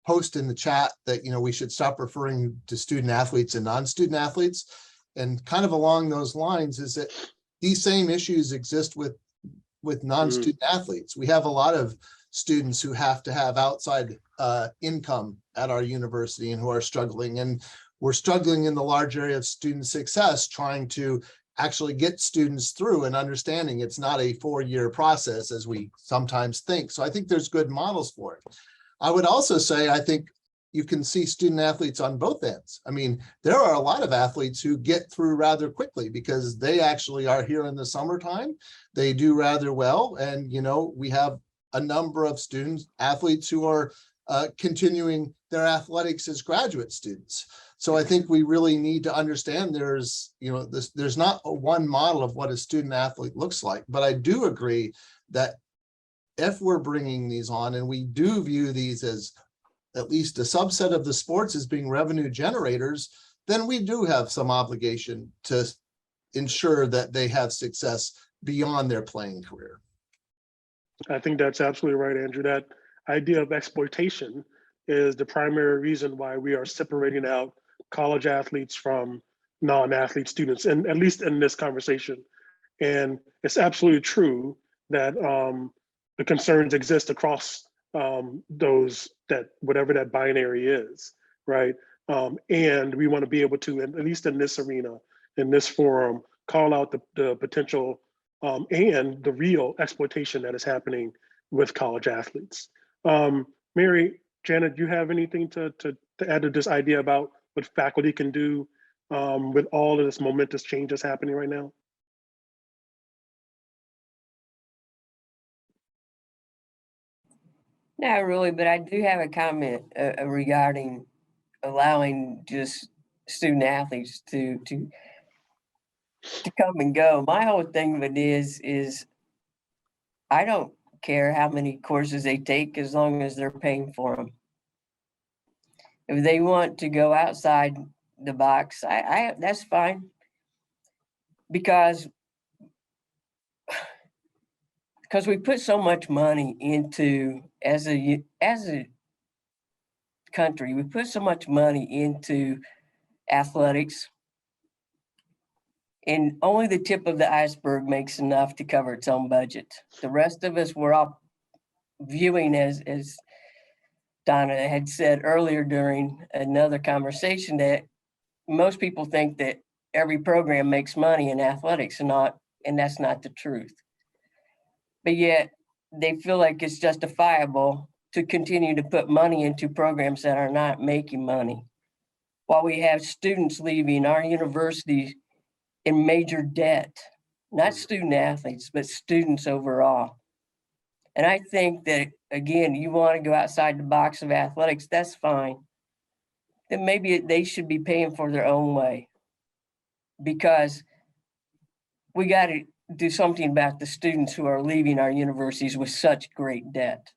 post in the chat that, we should stop referring to student athletes and non-student athletes. And kind of along those lines is that these same issues exist with non-student athletes. We have a lot of students who have to have outside income at our university and who are struggling. And we're struggling in the large area of student success, trying to actually get students through and understanding it's not a 4-year process as we sometimes think. So I think there's good models for it. I would also say, I think you can see student athletes on both ends. I mean, there are a lot of athletes who get through rather quickly because they actually are here in the summertime. They do rather well. And, we have a number of students, athletes who are continuing their athletics as graduate students. So I think we really need to understand there's not a one model of what a student athlete looks like, but I do agree that if we're bringing these on and we do view these as at least a subset of the sports as being revenue generators, then we do have some obligation to ensure that they have success beyond their playing career. I think that's absolutely right, Andrew. That idea of exploitation is the primary reason why we are separating out college athletes from non-athlete students, and at least in this conversation. And it's absolutely true that the concerns exist across those, that whatever that binary is, right? And we want to be able to, at least in this arena, in this forum, call out the potential and the real exploitation that is happening with college athletes. Mary, Janet, do you have anything to add to this idea about what faculty can do with all of this momentous change that's happening right now? Not really, but I do have a comment regarding allowing just student athletes to come and go. My whole thing with it is I don't care how many courses they take as long as they're paying for them. If they want to go outside the box, I that's fine, because we put so much money into, as a country, we put so much money into athletics, and only the tip of the iceberg makes enough to cover its own budget. The rest of us, we're all viewing, as Donna had said earlier during another conversation, that most people think that every program makes money in athletics, and that's not the truth. But yet they feel like it's justifiable to continue to put money into programs that are not making money, while we have students leaving our universities in major debt, not student athletes, but students overall. And I think that, again, you want to go outside the box of athletics, that's fine. Then maybe they should be paying for their own way, because we got to do something about the students who are leaving our universities with such great debt.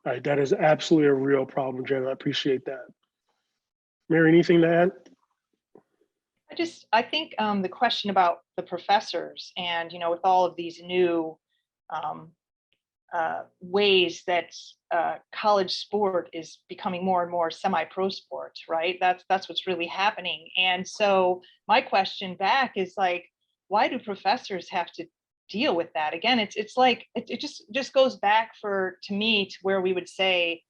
All right, that is absolutely a real problem, Janet. I appreciate that. Mary, anything to add? I think the question about the professors, and with all of these new ways that college sport is becoming more and more semi-pro sport, right? That's what's really happening. And so my question back is like, why do professors have to deal with that? Again, it's like it just goes back to me to where we would say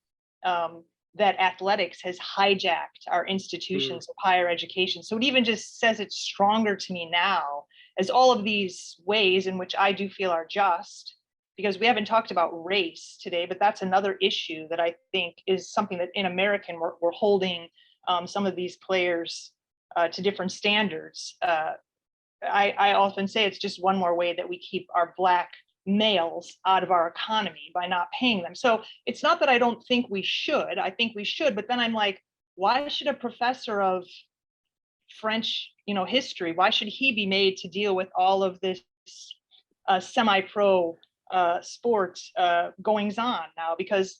that athletics has hijacked our institutions of higher education. So it even just says it's stronger to me now, as all of these ways in which I do feel are just, because we haven't talked about race today, but that's another issue that I think is something that in American we're holding some of these players to different standards. I often say it's just one more way that we keep our Black males out of our economy by not paying them. So it's not that I don't think we should, I think we should, but then I'm like, why should a professor of French, history, why should he be made to deal with all of this semi-pro sports goings on now, because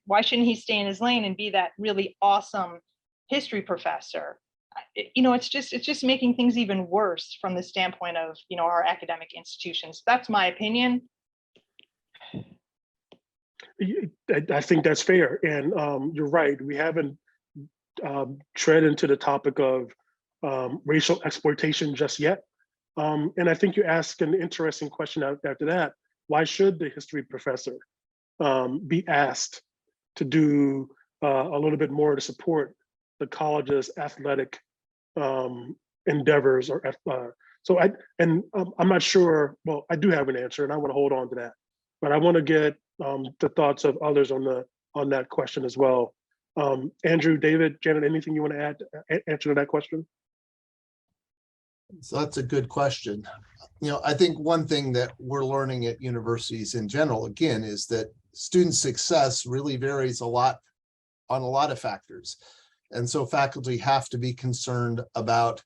why shouldn't he stay in his lane and be that really awesome history professor? It's just making things even worse from the standpoint of our academic institutions. That's my opinion. I think that's fair, and you're right. We haven't tread into the topic of racial exploitation just yet. And I think you ask an interesting question after that. Why should the history professor be asked to do a little bit more to support the college's athletic endeavors? I'm not sure. Well, I do have an answer, and I want to hold on to that. But I want to get the thoughts of others on that question as well. Andrew, David, Janet, anything you want to add answer to that question? So that's a good question. I think one thing that we're learning at universities in general, again, is that student success really varies a lot on a lot of factors. And so faculty have to be concerned about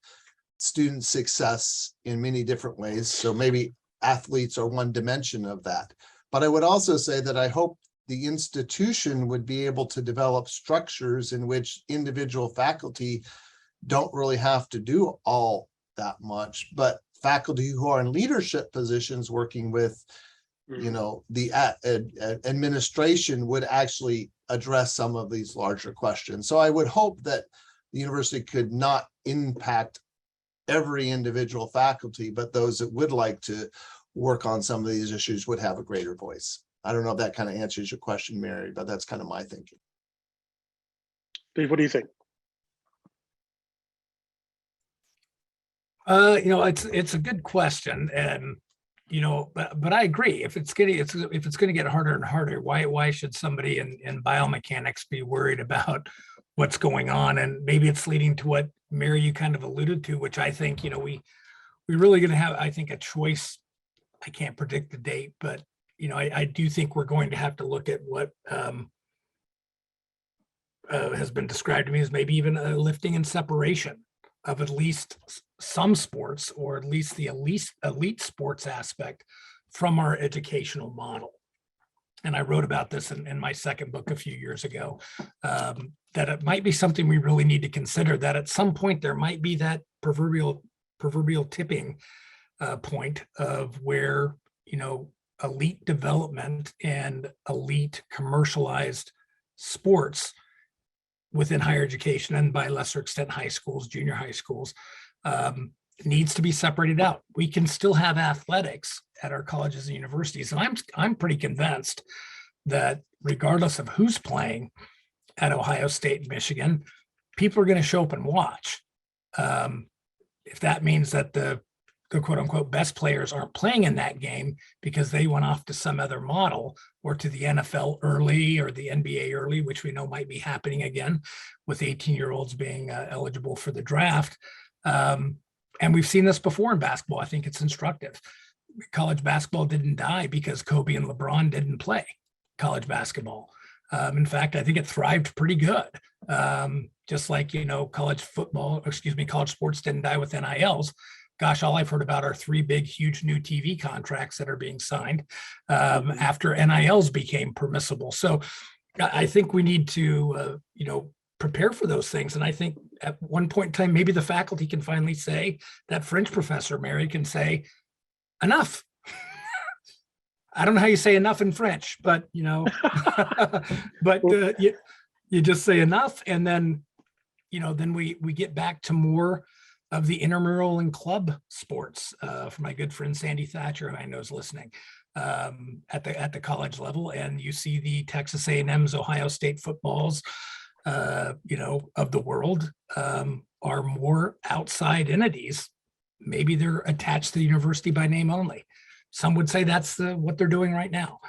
student success in many different ways. So maybe athletes are one dimension of that. But I would also say that I hope the institution would be able to develop structures in which individual faculty don't really have to do all that much, but faculty who are in leadership positions working with the administration would actually address some of these larger questions. So I would hope that the university could not impact every individual faculty, but those that would like to work on some of these issues would have a greater voice. I don't know if that kind of answers your question, Mary, but that's kind of my thinking. Dave, what do you think? It's a good question, and but I agree. If it's going to get harder and harder, why should somebody in biomechanics be worried about what's going on? And maybe it's leading to what Mary, you kind of alluded to, which I think we really going to have, I think, a choice. I can't predict the date, but I do think we're going to have to look at what has been described to me as maybe even a lifting and separation of at least some sports, or at least the elite sports aspect from our educational model. And I wrote about this in my second book a few years ago, that it might be something we really need to consider, that at some point there might be that proverbial tipping point of where, elite development and elite commercialized sports within higher education, and by a lesser extent, high schools, junior high schools, needs to be separated out. We can still have athletics at our colleges and universities. And I'm pretty convinced that regardless of who's playing at Ohio State and Michigan, people are going to show up and watch. If that means that the quote unquote best players aren't playing in that game because they went off to some other model, or to the NFL early or the NBA early, which we know might be happening again with 18-year-olds being eligible for the draft. And we've seen this before in basketball. I think it's instructive. College basketball didn't die because Kobe and LeBron didn't play college basketball. In fact, I think it thrived pretty good. Just like, college sports didn't die with NILs. Gosh, all I've heard about are 3 big, huge new TV contracts that are being signed after NILs became permissible. So I think we need to, prepare for those things. And I think at one point in time, maybe the faculty can finally say, that French professor, Mary, can say, enough. I don't know how you say enough in French, but, but you just say enough. And then, then we get back to more of the intramural and club sports, for my good friend Sandy Thatcher, who I know is listening, at the college level. And you see the Texas A&M's, Ohio State footballs, of the world, are more outside entities. Maybe they're attached to the university by name only. Some would say that's what they're doing right now.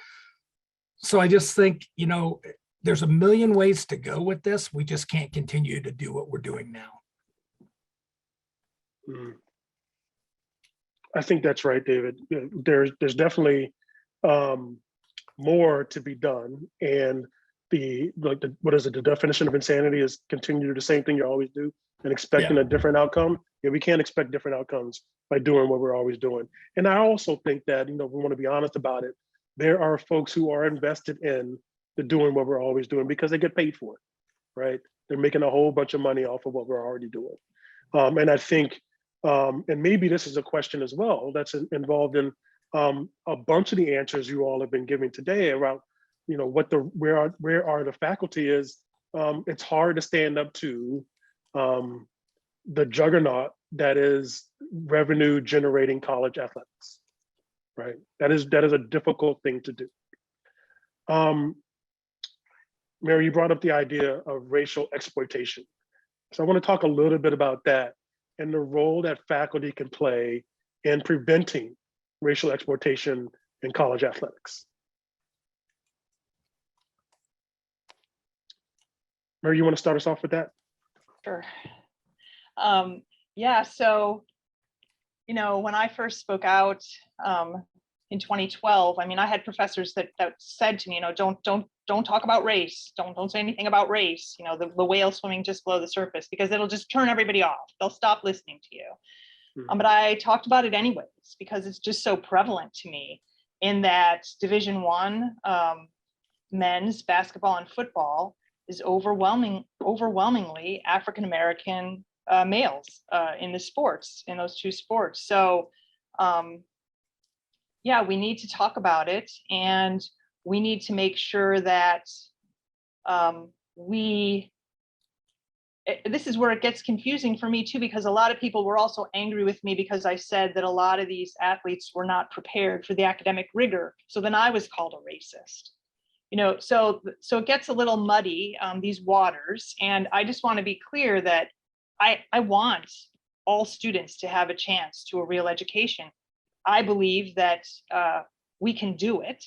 So I just think, there's a million ways to go with this. We just can't continue to do what we're doing now. I think that's right, David. There's definitely more to be done, and what is it? The definition of insanity is continue to do the same thing you always do and expecting Yeah. a different outcome. Yeah, we can't expect different outcomes by doing what we're always doing. And I also think that, we want to be honest about it. There are folks who are invested in the doing what we're always doing because they get paid for it, right? They're making a whole bunch of money off of what we're already doing. And I think, and maybe this is a question as well that's involved in a bunch of the answers you all have been giving today around, where are the faculty is. It's hard to stand up to the juggernaut that is revenue generating college athletics, right? That is a difficult thing to do. Mary, you brought up the idea of racial exploitation. So I want to talk a little bit about that and the role that faculty can play in preventing racial exploitation in college athletics. Mary, you want to start us off with that? Sure. Yeah, so, when I first spoke out in 2012, I had professors that said to me, don't talk about race. Don't say anything about race. The whale swimming just below the surface, because it'll just turn everybody off. They'll stop listening to you. Mhm. But I talked about it anyways, because it's just so prevalent to me in that Division I men's basketball and football is overwhelmingly African-American males in those two sports. So yeah, we need to talk about it, and we need to make sure that this is where it gets confusing for me too, because a lot of people were also angry with me because I said that a lot of these athletes were not prepared for the academic rigor. So then I was called a racist. So it gets a little muddy, these waters. And I just want to be clear that I want all students to have a chance to a real education. I believe that we can do it.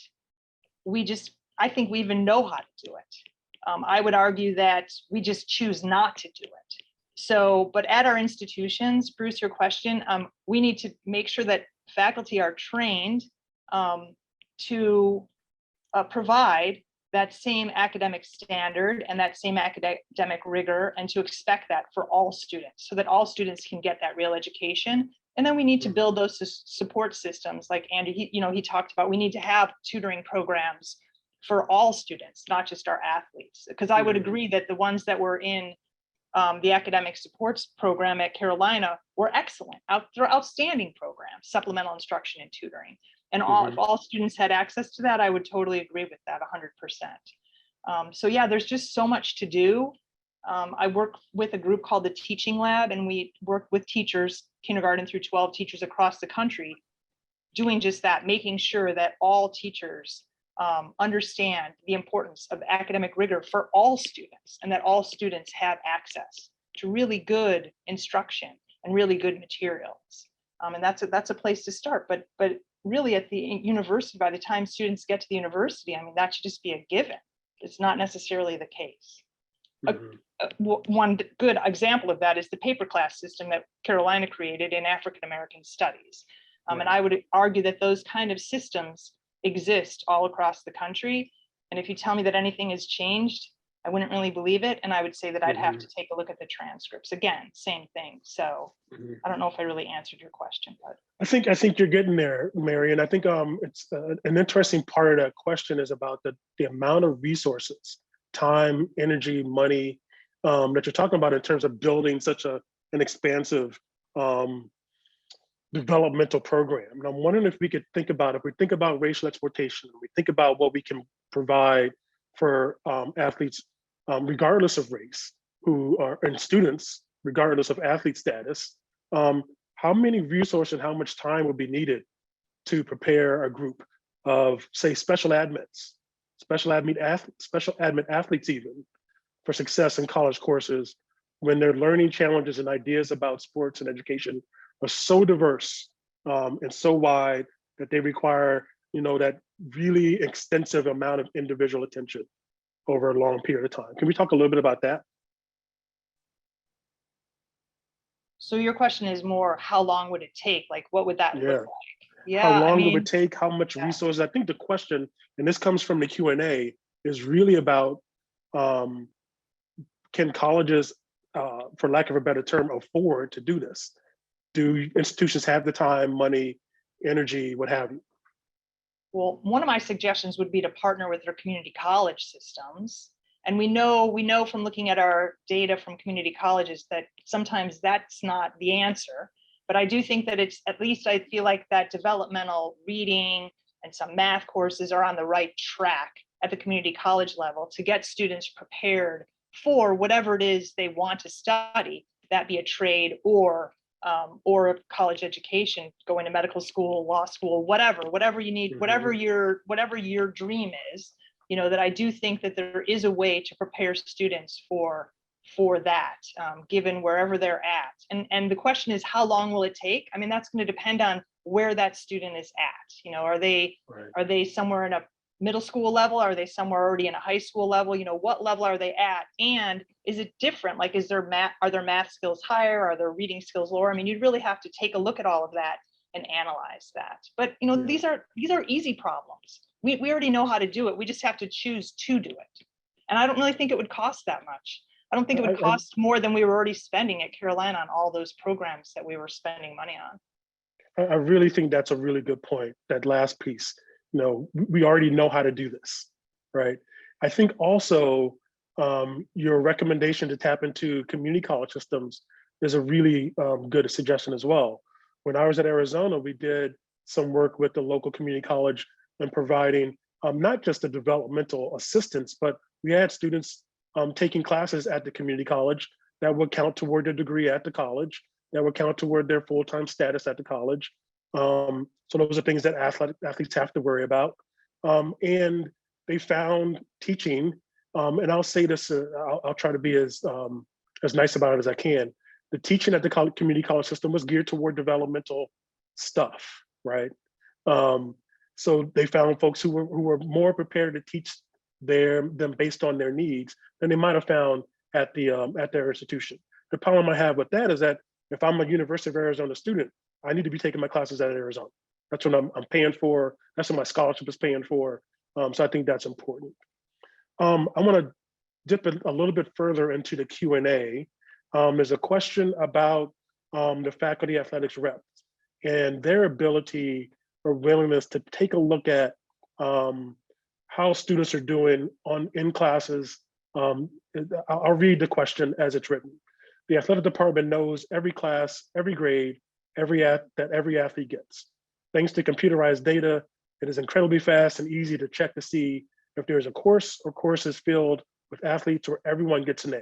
I think we even know how to do it. I would argue that we just choose not to do it. So, but at our institutions, Bruce, your question, we need to make sure that faculty are trained to provide that same academic standard and that same academic rigor, and to expect that for all students, so that all students can get that real education. And then we need to build those support systems, like Andy, he talked about. We need to have tutoring programs for all students, not just our athletes. Because I would agree that the ones that were in the academic supports program at Carolina were excellent. They're outstanding programs, supplemental instruction and tutoring. And if all students had access to that, I would totally agree with that 100%. So yeah, there's just so much to do. I work with a group called the Teaching Lab, and we work with teachers, kindergarten through 12 teachers across the country, doing just that, making sure that all teachers understand the importance of academic rigor for all students, and that all students have access to really good instruction and really good materials. And that's a place to start. But really at the university, by the time students get to the university, that should just be a given. It's not necessarily the case. One good example of that is the paper class system that Carolina created in African American studies. And I would argue that those kind of systems exist all across the country. And if you tell me that anything has changed, I wouldn't really believe it. And I would say that I'd have to take a look at the transcripts. Again, same thing. So I don't know if I really answered your question, but I think you're getting there, Mary. And I think it's an interesting part of that question is about the amount of resources, time, energy, money that you're talking about in terms of building such an expansive developmental program. And I'm wondering if we could think about, if we think about racial exploitation, we think about what we can provide for athletes, regardless of race, and students, regardless of athlete status, how many resources and how much time would be needed to prepare a group of, say, special admits athletes even, for success in college courses, when their learning challenges and ideas about sports and education are so diverse and so wide that they require, that really extensive amount of individual attention over a long period of time. Can we talk a little bit about that? so your question is more, how long would it take? Like, what would that look like? Yeah, How long it would take, how much resources? I think the question, and this comes from the Q&A, is really about Can colleges, for lack of a better term, afford to do this? Do institutions have the time, money, energy, what have you? Well, one of my suggestions would be to partner with their community college systems. And we know from looking at our data from community colleges that sometimes that's not the answer. But I do think that it's, at least I feel like that developmental reading and some math courses are on the right track at the community college level to get students prepared for whatever it is they want to study, that be a trade or a college education, going to medical school, law school, whatever you need, whatever your dream is, that I do think that there is a way to prepare students for that, given wherever they're at. And the question is, how long will it take? I mean, that's going to depend on where that student is at. Are they somewhere in a middle school level? Are they somewhere already in a high school level? What level are they at? And is it different? Like, are their math skills higher? Are their reading skills lower? I mean, you'd really have to take a look at all of that and analyze that. But these are easy problems. We already know how to do it. We just have to choose to do it. And I don't really think it would cost that much. I don't think it would cost more than we were already spending at Carolina on all those programs that we were spending money on. I really think that's a really good point, that last piece. We already know how to do this, right? I think also your recommendation to tap into community college systems is a really good suggestion as well. When I was at Arizona, we did some work with the local community college and providing not just the developmental assistance, but we had students taking classes at the community college that would count toward their degree at the college, that would count toward their full-time status at the college. So those are things that athletes have to worry about. And they found teaching, and I'll say this, I'll try to be as nice about it as I can. The teaching at the community college system was geared toward developmental stuff, right? So they found folks who were more prepared to teach them based on their needs than they might have found at their institution. The problem I have with that is that if I'm a University of Arizona student, I need to be taking my classes at Arizona. That's what I'm paying for. That's what my scholarship is paying for. So I think that's important. I want to dip a little bit further into the Q&A. There's a question about the faculty athletics reps and their ability or willingness to take a look at how students are doing in classes. I'll read the question as it's written. The athletic department knows every class, every grade, that every athlete gets. Thanks to computerized data, it is incredibly fast and easy to check to see if there's a course or courses filled with athletes where everyone gets an A.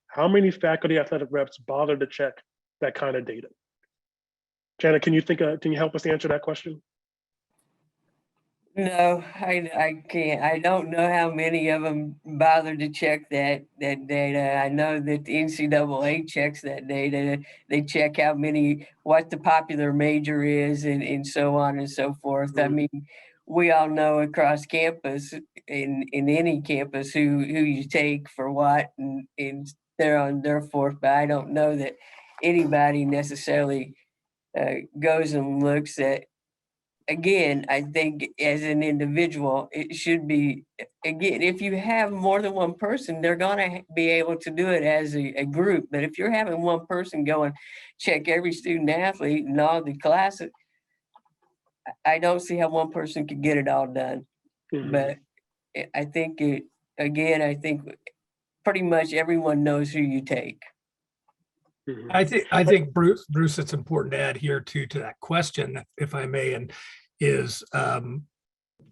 How many faculty athletic reps bother to check that kind of data? Janet, can you help us answer that question? No, I can't. I don't know how many of them bother to check that data. I know that the NCAA checks that data. They check what the popular major is and so on and so forth. I mean, we all know across campus, in any campus, who you take for what and they're on their forth, but I don't know that anybody necessarily goes and looks at. Again, I think as an individual, it should be, again, if you have more than one person, they're gonna be able to do it as a group. But if you're having one person go and check every student athlete and all the classes, I don't see how one person could get it all done. But I think I think pretty much everyone knows who you take. I think Bruce, it's important to add here too to that question, if I may, and is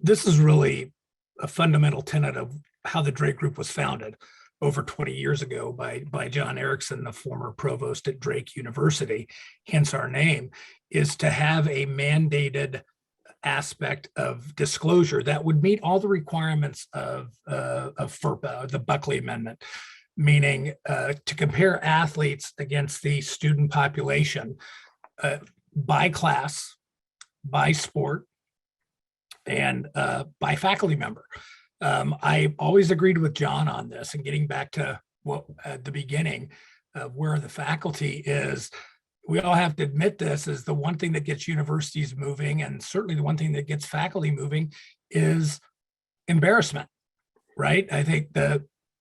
this is really a fundamental tenet of how the Drake Group was founded over 20 years ago by John Erickson, the former provost at Drake University, hence our name, is to have a mandated aspect of disclosure that would meet all the requirements of FERPA, the Buckley Amendment, meaning to compare athletes against the student population by class, by sport, and by faculty member. I always agreed with John on this, and getting back to what at the beginning of where the faculty is, we all have to admit this is the one thing that gets universities moving, and certainly the one thing that gets faculty moving is embarrassment, right? I think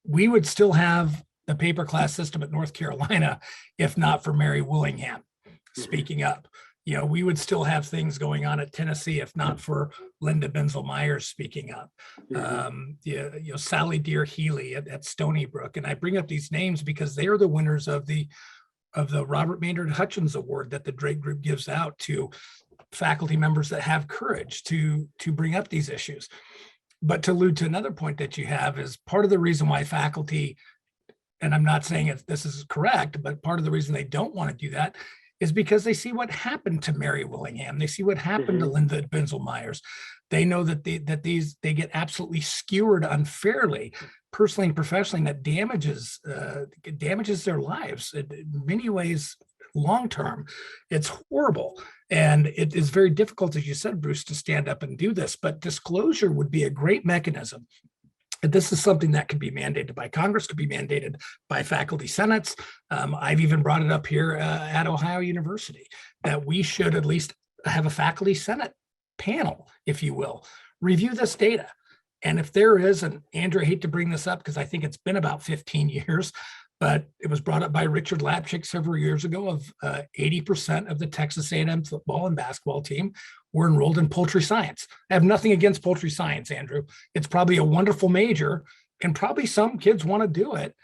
we would still have the paper class system at North Carolina if not for Mary Willingham speaking up. You know, we would still have things going on at Tennessee if not for Linda Benzel Myers speaking up. Sally Deer Healy at Stony Brook. And I bring up these names because they are the winners of the Robert Maynard Hutchins Award that the Drake Group gives out to faculty members that have courage to bring up these issues. But to allude to another point that you have is part of the reason why faculty, and I'm not saying this is correct, but part of the reason they don't want to do that is because they see what happened to Mary Willingham. They see what happened to Linda Benzel Myers. They know that they get absolutely skewered unfairly, personally and professionally, and that damages their lives in many ways. Long term, it's horrible. And it is very difficult, as you said, Bruce, to stand up and do this. But disclosure would be a great mechanism. And this is something that could be mandated by Congress, could be mandated by faculty senates. I've even brought it up here at Ohio University that we should at least have a faculty senate panel, if you will, review this data. And if there is, and Andrew, I hate to bring this up because I think it's been about 15 years, but it was brought up by Richard Lapchick several years ago of 80% of the Texas A&M football and basketball team were enrolled in poultry science. I have nothing against poultry science, Andrew. It's probably a wonderful major and probably some kids want to do it.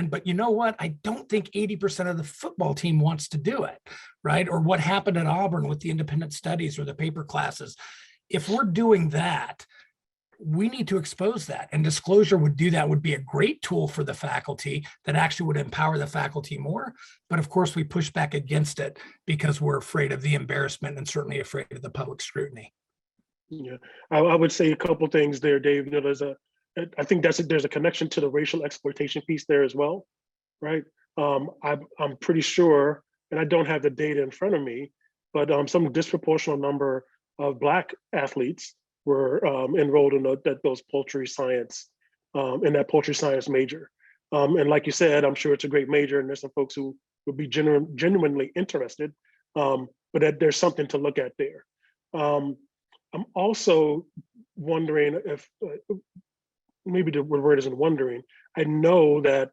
But you know what? I don't think 80% of the football team wants to do it, right? Or what happened at Auburn with the independent studies or the paper classes. If we're doing that, we need to expose that, and disclosure would do that, would be a great tool for the faculty that actually would empower the faculty more. But of course, we push back against it because we're afraid of the embarrassment and certainly afraid of the public scrutiny. Yeah, I would say a couple things there, Dave. You know, I think there's a connection to the racial exploitation piece there as well, right? I'm pretty sure, and I don't have the data in front of me, but some disproportionate number of Black athletes were enrolled in those poultry science, in that poultry science major. And like you said, I'm sure it's a great major and there's some folks who would be genuinely interested, but that there's something to look at there. I'm also wondering if, maybe the word isn't wondering, I know that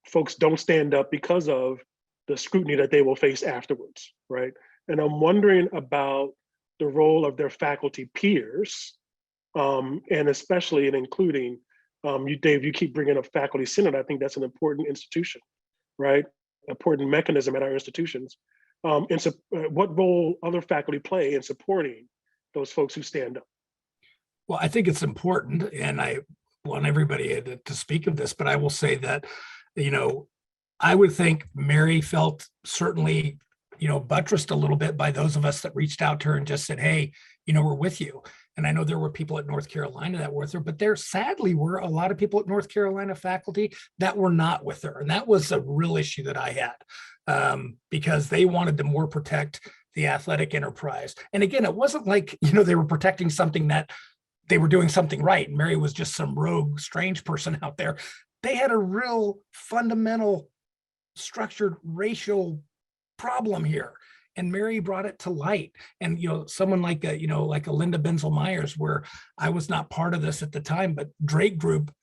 folks don't stand up because of the scrutiny that they will face afterwards, right? And I'm wondering about the role of their faculty peers, and especially and including, you, Dave, you keep bringing up Faculty Senate. I think that's an important institution, right? Important mechanism at our institutions. And so what role other faculty play in supporting those folks who stand up? Well, I think it's important, and I want everybody to speak of this, but I will say that, you know, I would think Mary felt certainly, you know, buttressed a little bit by those of us that reached out to her and just said, hey, you know, we're with you. And I know there were people at North Carolina that were with her, but there sadly were a lot of people at North Carolina faculty that were not with her. And that was a real issue that I had, because they wanted to more protect the athletic enterprise. And again, it wasn't like, you know, they were protecting something that they were doing something right. And Mary was just some rogue, strange person out there. They had a real fundamental structured racial problem here, and Mary brought it to light. And you know, someone like a Linda Benzel Myers, where I was not part of this at the time, but Drake Group,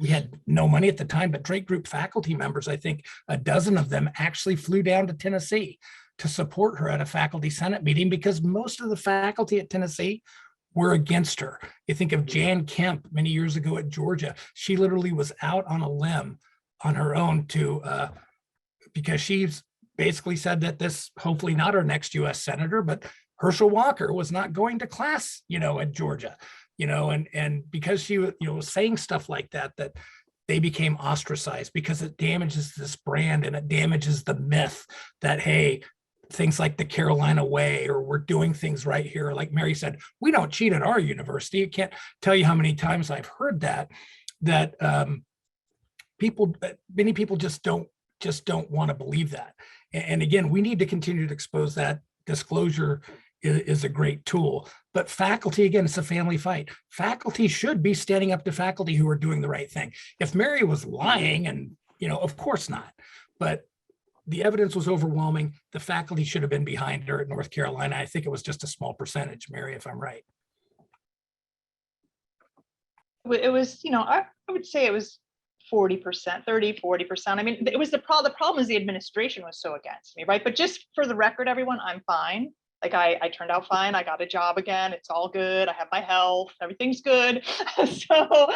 we had no money at the time, but Drake Group faculty members, I think a dozen of them actually flew down to Tennessee to support her at a faculty senate meeting because most of the faculty at Tennessee were against her. You think of Jan Kemp many years ago at Georgia. She literally was out on a limb on her own because she's basically said that this, hopefully not our next US Senator, but Herschel Walker was not going to class, you know, at Georgia, you know, and because she, you know, was saying stuff like that, that they became ostracized because it damages this brand and it damages the myth that, hey, things like the Carolina way, or we're doing things right here. Like Mary said, we don't cheat at our university. You can't tell you how many times I've heard that many people just don't want to believe that. And again, we need to continue to expose that. Disclosure is a great tool, but faculty, again, it's a family fight. Faculty should be standing up to faculty who are doing the right thing. If Mary was lying, and, you know, of course not, but the evidence was overwhelming. The faculty should have been behind her at North Carolina. I think it was just a small percentage, Mary, if I'm right. It was, you know, I would say it was 40%, 30, 40%. I mean, it was the problem is the administration was so against me, right? But just for the record, everyone, I'm fine. Like I turned out fine. I got a job again. It's all good. I have my health. Everything's good. So,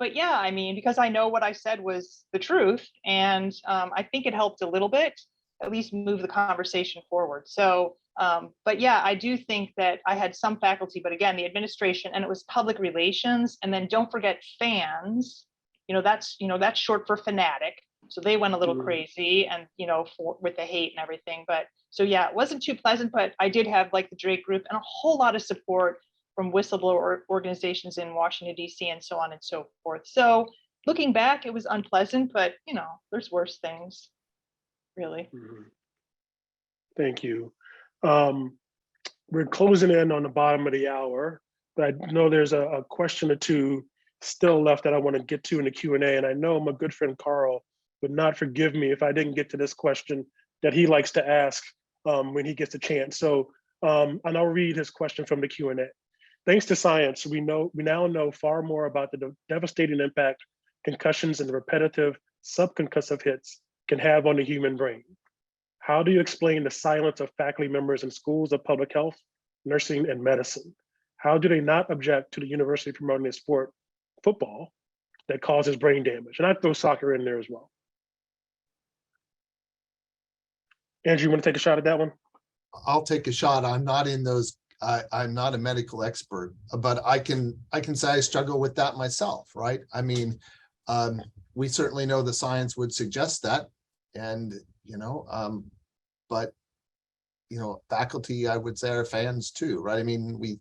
but yeah, I mean, because I know what I said was the truth, and I think it helped a little bit, at least move the conversation forward. So, but yeah, I do think that I had some faculty, but again, the administration, and it was public relations, and then don't forget fans. That's short for fanatic. So they went a little crazy, and with the hate and everything. But so yeah, it wasn't too pleasant, but I did have like the Drake group and a whole lot of support from whistleblower organizations in Washington, D.C. and so on and so forth. So looking back, it was unpleasant, but there's worse things, really. Thank you. We're closing in on the bottom of the hour, but I know there's a question or two still left that I want to get to in the Q&A. And I know my good friend Carl would not forgive me if I didn't get to this question that he likes to ask when he gets a chance. So, and I'll read his question from the Q&A. Thanks to science, we now know far more about the devastating impact concussions and the repetitive subconcussive hits can have on the human brain. How do you explain the silence of faculty members in schools of public health, nursing, and medicine? How do they not object to the university promoting a sport, football, that causes brain damage? And I throw soccer in there as well. Andrew, you want to take a shot at that one? I'll take a shot. I'm not in those. I'm not a medical expert, but I can say I struggle with that myself, right? I mean, we certainly know the science would suggest that, and but faculty, I would say, are fans too, right? I mean, we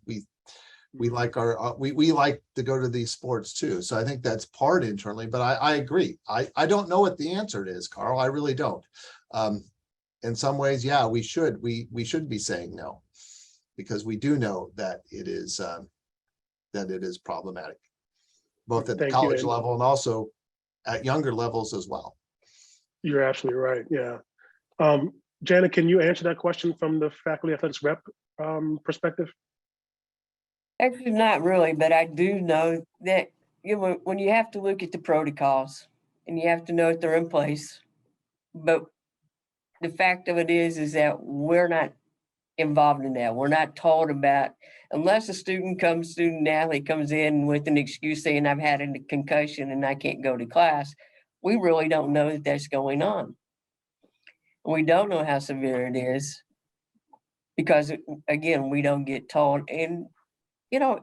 like we like to go to these sports too, so I think that's part internally. But I agree. I don't know what the answer is, Carl. I really don't. In some ways, yeah, we should be saying no, because we do know that it is problematic, both at the college level and also at younger levels as well. You're absolutely right. Yeah. Janet, can you answer that question from the faculty athletics rep perspective? Actually, not really, but I do know that when you have to look at the protocols and you have to know that they're in place, but the fact of it is that we're not involved in that. We're not told about, unless a student athlete comes in with an excuse saying I've had a concussion and I can't go to class. We really don't know that that's going on. We don't know how severe it is because, again, we don't get told. And,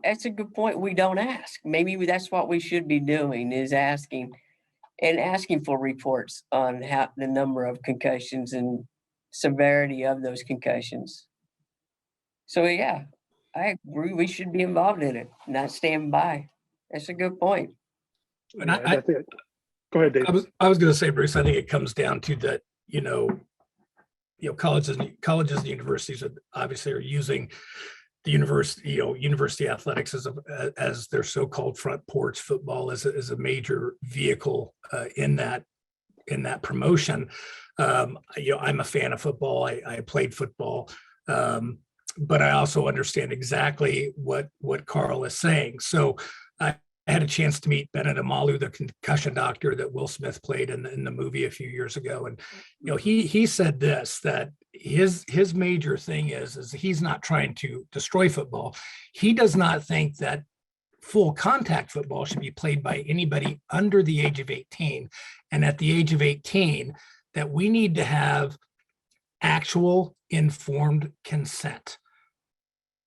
that's a good point. We don't ask. Maybe that's what we should be doing, is asking for reports on the number of concussions and severity of those concussions. So, yeah, I agree. We should be involved in it, not stand by. That's a good point. And go ahead, Dave. I was going to say, Bruce, I think it comes down to that, colleges and universities obviously are using the university athletics as their so-called front porch. Football is a major vehicle in that promotion. I'm a fan of football. I played football, but I also understand exactly what Carl is saying. So I had a chance to meet Bennett Amalu, the concussion doctor that Will Smith played in the movie a few years ago. And, he said this, that his major thing is he's not trying to destroy football. He does not think that full contact football should be played by anybody under the age of 18. And at the age of 18, that we need to have actual informed consent,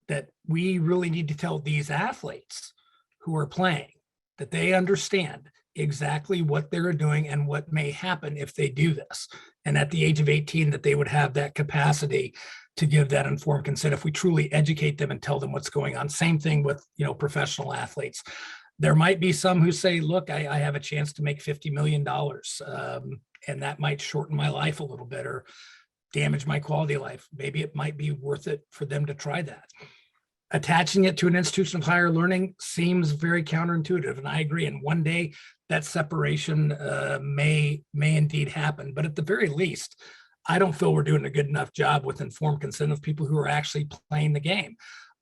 that we really need to tell these athletes who are playing that they understand exactly what they're doing and what may happen if they do this. And at the age of 18, that they would have that capacity to give that informed consent if we truly educate them and tell them what's going on. Same thing with, professional athletes. There might be some who say, look, I have a chance to make $50 million, and that might shorten my life a little bit or damage my quality of life. Maybe it might be worth it for them to try that. Attaching it to an institution of higher learning seems very counterintuitive, and I agree. And one day that separation may indeed happen. But at the very least, I don't feel we're doing a good enough job with informed consent of people who are actually playing the game.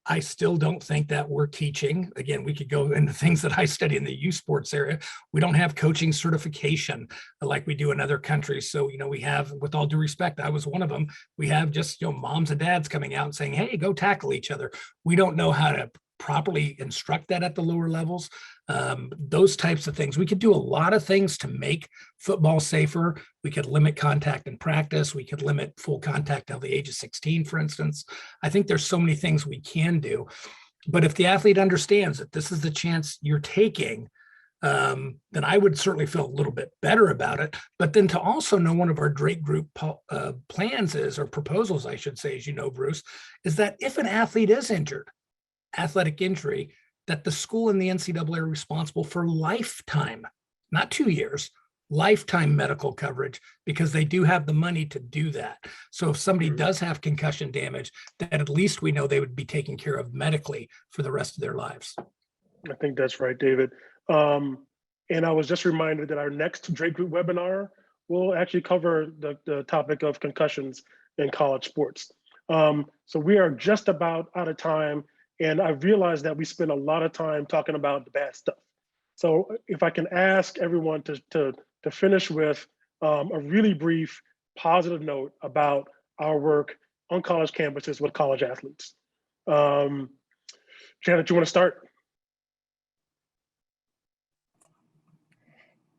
I still don't think that we're teaching. Again, we could go into things that I study in the youth sports area. We don't have coaching certification like we do in other countries. So, we have, with all due respect, I was one of them. We have just, moms and dads coming out and saying, hey, go tackle each other. We don't know how to properly instruct that at the lower levels. Those types of things. We could do a lot of things to make football safer. We could limit contact in practice. We could limit full contact till the age of 16, for instance. I think there's so many things we can do. But if the athlete understands that this is the chance you're taking, then I would certainly feel a little bit better about it. But then to also know, one of our Drake Group plans is, or proposals, I should say, as you know, Bruce, is that if an athlete is injured, athletic injury, that the school and the NCAA are responsible for lifetime, not 2 years, lifetime medical coverage, because they do have the money to do that. So if somebody does have concussion damage, then at least we know they would be taken care of medically for the rest of their lives. I think that's right, David. And I was just reminded that our next Drake Group webinar will actually cover the topic of concussions in college sports. So we are just about out of time. And I've realized that we spend a lot of time talking about the bad stuff. So if I can ask everyone to finish with a really brief positive note about our work on college campuses with college athletes. Janet, you want to start?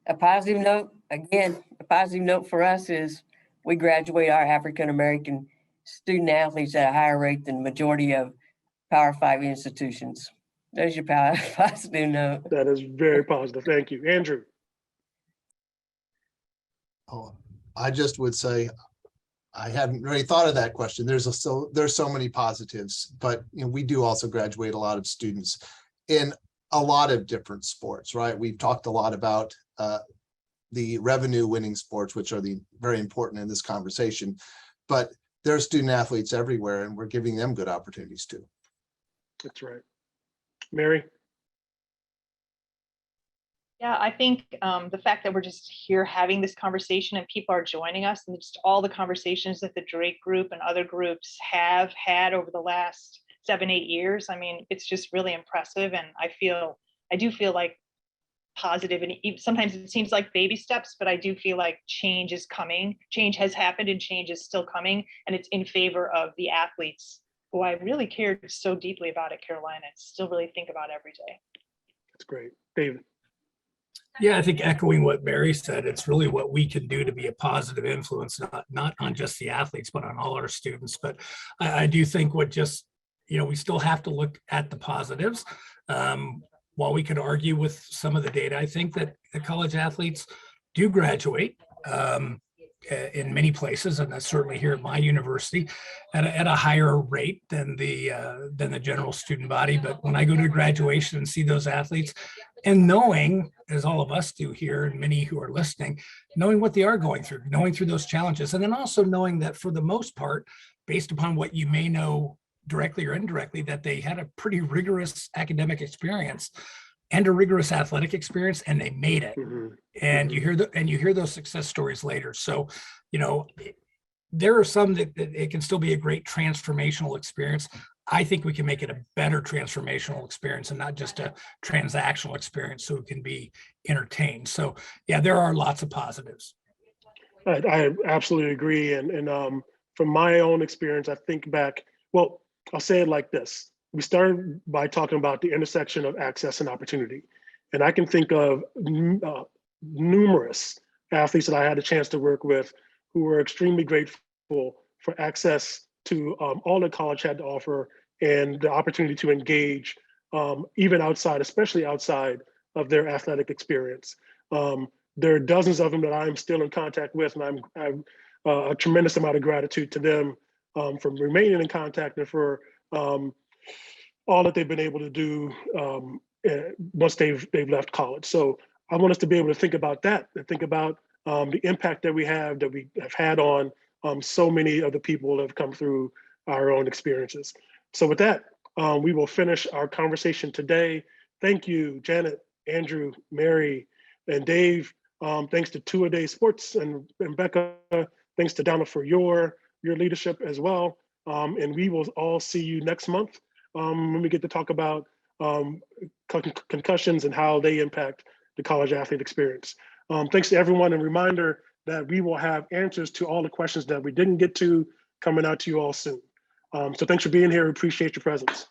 A positive note, again, a positive note for us is we graduate our African-American student athletes at a higher rate than the majority of Power 5 institutions. There's your positive note. That is very positive. Thank you. Andrew. Oh, I just would say, I hadn't really thought of that question. There's so many positives, but we do also graduate a lot of students in a lot of different sports, right? We've talked a lot about the revenue winning sports, which are very important in this conversation, but there are student athletes everywhere, and we're giving them good opportunities too. That's right. Mary? Yeah, I think the fact that we're just here having this conversation and people are joining us, and just all the conversations that the Drake Group and other groups have had over the last 7-8 years, I mean, it's just really impressive. And I do feel like positive, and sometimes it seems like baby steps, but I do feel like change is coming. Change has happened and change is still coming, and it's in favor of the athletes who I really cared so deeply about at Carolina and still really think about every day. That's great. David? Yeah, I think echoing what Mary said, it's really what we can do to be a positive influence, not on just the athletes, but on all our students. But I do think we still have to look at the positives. While we could argue with some of the data, I think that the college athletes do graduate in many places, and that's certainly here at my university, at a higher rate than the general student body. But when I go to graduation and see those athletes, and knowing, as all of us do here, and many who are listening, knowing what they are going through those challenges, and then also knowing that for the most part, based upon what you may know directly or indirectly, that they had a pretty rigorous academic experience and a rigorous athletic experience, and they made it. Mm-hmm. And you hear those success stories later. So, there are some that it can still be a great transformational experience. I think we can make it a better transformational experience and not just a transactional experience, so it can be entertained. So yeah, there are lots of positives. I absolutely agree. And from my own experience, I think back, well, I'll say it like this. We started by talking about the intersection of access and opportunity. And I can think of numerous athletes that I had a chance to work with who were extremely grateful for access to all that college had to offer and the opportunity to engage even outside, especially outside of their athletic experience. There are dozens of them that I'm still in contact with, and I'm a tremendous amount of gratitude to them for remaining in contact and for all that they've been able to do once they've left college. So I want us to be able to think about that and think about the impact that we have had on so many of the people that have come through our own experiences. So with that, we will finish our conversation today. Thank you, Janet, Andrew, Mary, and Dave. Thanks to Two A Day Sports and Becca. Thanks to Donna for your leadership as well. And we will all see you next month when we get to talk about concussions and how they impact the college athlete experience. Thanks to everyone, and reminder that we will have answers to all the questions that we didn't get to coming out to you all soon. So thanks for being here. We appreciate your presence.